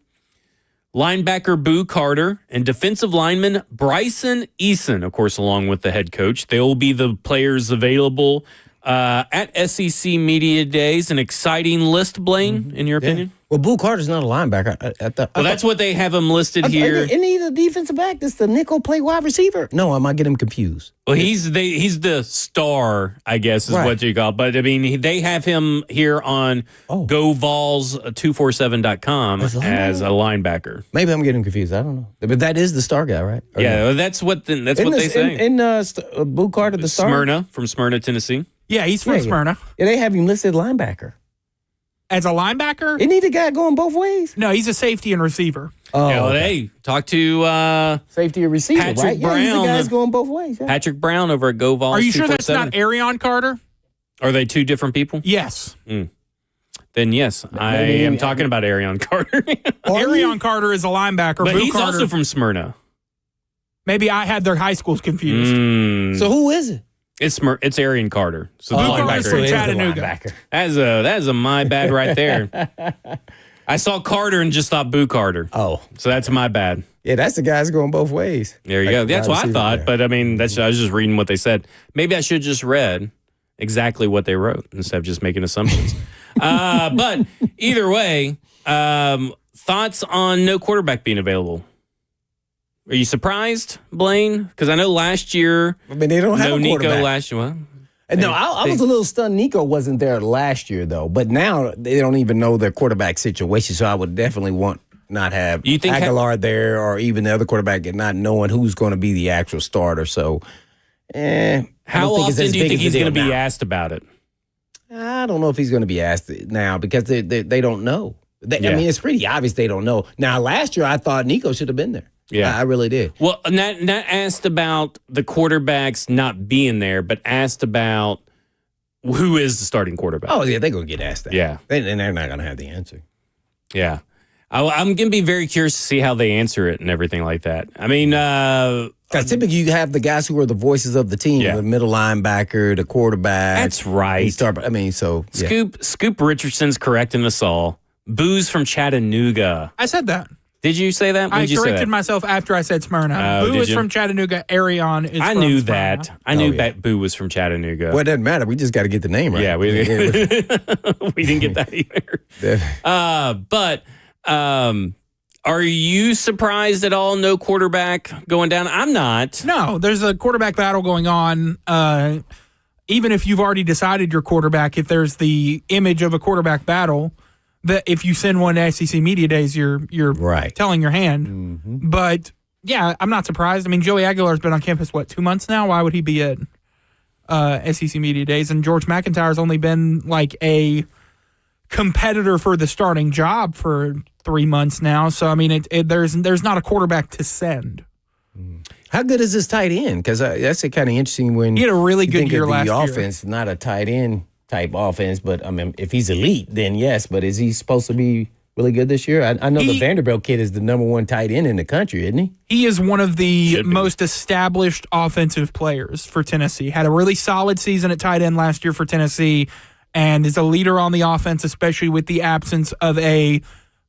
linebacker Boo Carter, and defensive lineman Bryson Eason, of course, along with the head coach. They will be the players available at SEC Media Days. An exciting list, Blaine, in your opinion? Well, Boo Carter's not a linebacker. That's what they have him listed here. Isn't he the defensive back? That's the nickel play wide receiver. No, I might get him confused. Well, he's the star, I guess, is what you call it. But, I mean, they have him here on GoVols247.com as a linebacker. Maybe I'm getting confused. I don't know. But that is the star guy, right? Or no? That's what they say. Boo Carter, the star? From Smyrna, Tennessee. Yeah, he's from Smyrna. Yeah, they have him listed linebacker. As a linebacker? Isn't he the guy going both ways? No, he's a safety and receiver. Oh, yeah, well, hey, talk to safety and receiver, Patrick right? Brown. Yeah, he's the guy's going both ways. Yeah. Patrick Brown over at GoVols. Are you sure that's not Arion Carter? Are they two different people? Yes. Then yes, I am talking about Arion Carter. Arion Carter is a linebacker. But Boo he's Carter, also from Smyrna. Maybe I had their high schools confused. So who is it? It's Arion Carter. So Boo Carter's from Chattanooga. That is a my bad right there. I saw Carter and just thought Boo Carter. Oh. So that's my bad. Yeah, that's the guy's going both ways. There you go. That's what I thought. But I mean, I was just reading what they said. Maybe I should have just read exactly what they wrote instead of just making assumptions. But either way, thoughts on no quarterback being available? Are you surprised, Blaine? Because I know last year, they don't have a quarterback. Nico last year. Well, no, I was a little stunned. Nico wasn't there last year, though. But now they don't even know their quarterback situation. So I would definitely not have Aguilar there, or even the other quarterback, and not knowing who's going to be the actual starter. So, how often do you think he's going to be asked about it? I don't know if he's going to be asked now because they don't know. I mean, it's pretty obvious they don't know. Now, last year I thought Nico should have been there. Yeah, I really did. Well, not asked about the quarterbacks not being there, but asked about who is the starting quarterback. Oh, yeah, they're going to get asked that. Yeah. And they're not going to have the answer. Yeah. I'm going to be very curious to see how they answer it and everything like that. I mean, because typically you have the guys who are the voices of the team, the middle linebacker, the quarterback. That's right. Scoop Richardson's correcting us all. Boo's from Chattanooga. I said that. Did you say that? I corrected myself after I said Smyrna. Boo is from Chattanooga. Arion is from knew Smyrna. that. I knew that Boo was from Chattanooga. Well, it doesn't matter. We just got to get the name right. Yeah, we didn't get that either. But are you surprised at all? No quarterback going down? I'm not. No, there's a quarterback battle going on. Even if you've already decided your quarterback, if there's the image of a quarterback battle, that if you send one to SEC Media Days, you're telling your hand. Mm-hmm. But, yeah, I'm not surprised. I mean, Joey Aguilar's been on campus, 2 months now? Why would he be at SEC Media Days? And George McIntyre's only been like a competitor for the starting job for 3 months now. So, I mean, there's not a quarterback to send. How good is this tight end? Because that's kind of interesting when he had a really good year last year. The offense, not a tight end type offense, but I mean, if he's elite, then yes. But is he supposed to be really good this year? I know the Vanderbilt kid is the number one tight end in the country, isn't he? He is one of the most established offensive players for Tennessee. Had a really solid season at tight end last year for Tennessee, and is a leader on the offense, especially with the absence of a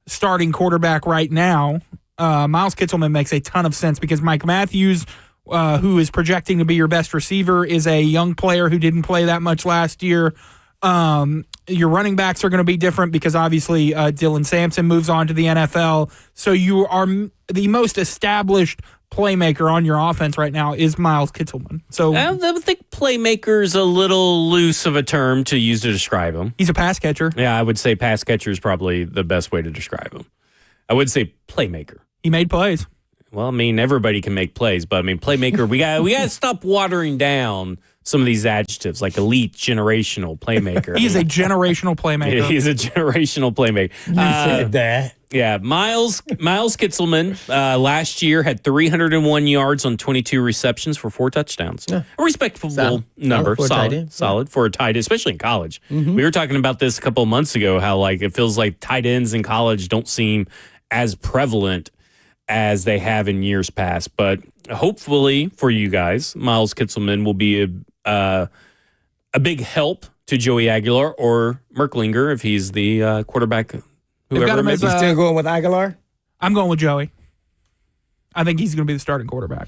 starting quarterback right now. Miles Kitselman makes a ton of sense because Mike Matthews, who is projecting to be your best receiver, is a young player who didn't play that much last year. Your running backs are going to be different because obviously Dylan Sampson moves on to the NFL. So you are the most established playmaker on your offense right now is Miles Kitselman. So I think playmaker's a little loose of a term to use to describe him. He's a pass catcher. Yeah, I would say pass catcher is probably the best way to describe him. I would say playmaker. He made plays. Well, I mean, everybody can make plays, but I mean, playmaker, we got to stop watering down some of these adjectives, like elite, generational, playmaker. He's a generational playmaker. He's a generational playmaker. You said that. Yeah, Miles Kitselman last year had 301 yards on 22 receptions for 4 touchdowns. Yeah. A respectable number, solid for a tight end, especially in college. Mm-hmm. We were talking about this a couple of months ago, how like it feels like tight ends in college don't seem as prevalent as they have in years past. But hopefully for you guys, Miles Kitselman will be a big help to Joey Aguilar or Merklinger if he's the quarterback. Whoever you still going with Aguilar? I'm going with Joey. I think he's going to be the starting quarterback.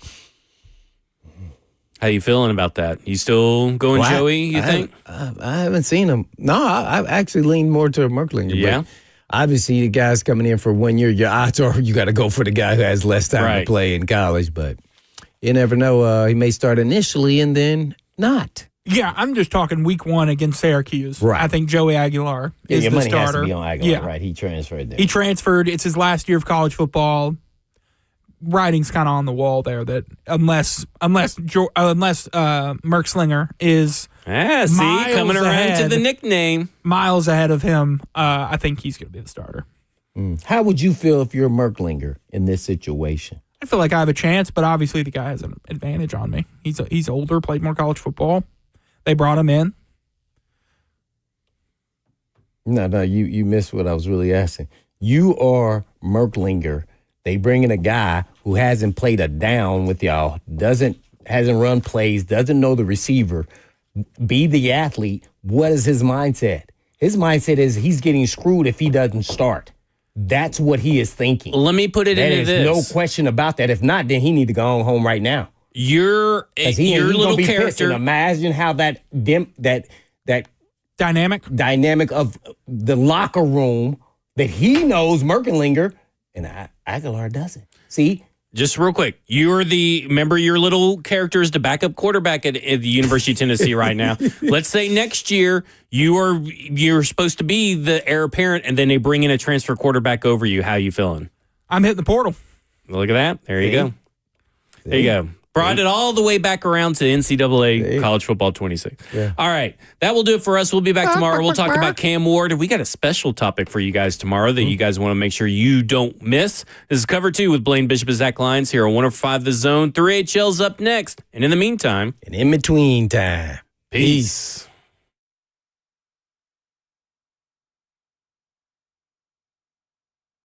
How you feeling about that? You still going Joey, you think? I haven't seen him. No, I actually lean more to Merklinger. Yeah. Obviously, the guy's coming in for 1 year. Your odds are you got to go for the guy who has less time to play in college. But you never know. He may start initially and then not. Yeah, I'm just talking week 1 against Syracuse. Right. I think Joey Aguilar is the money starter. Has to be on Aguilar, right? He transferred there. He transferred. It's his last year of college football. Writing's kind of on the wall there that unless Merkslinger is coming around to the nickname. Miles ahead of him, I think he's going to be the starter. How would you feel if you're Merklinger in this situation? I feel like I have a chance, but obviously the guy has an advantage on me. He's older, played more college football. They brought him in. No, you missed what I was really asking. You are Merklinger. They bring in a guy who hasn't played a down with y'all, hasn't run plays, doesn't know the receiver, be the athlete. What is his mindset? His mindset is he's getting screwed if he doesn't start. That's what he is thinking. Let me put it into this. There's no question about that. If not, then he need to go home right now. Your little character. Imagine how that dynamic of the locker room that he knows Merklinger and Aguilar doesn't. See? Just real quick, remember your little character is the backup quarterback at the University of Tennessee right now. Let's say next year you're supposed to be the heir apparent, and then they bring in a transfer quarterback over you. How you feeling? I'm hitting the portal. Look at that. There you go. There you go. Brought it all the way back around to NCAA College Football 26. Yeah. All right. That will do it for us. We'll be back tomorrow. We'll talk about Cam Ward. We got a special topic for you guys tomorrow that you guys want to make sure you don't miss. This is Cover 2 with Blaine Bishop and Zach Lyons here on 105 The Zone. 3HL's up next. And in the meantime. And in between time. Peace.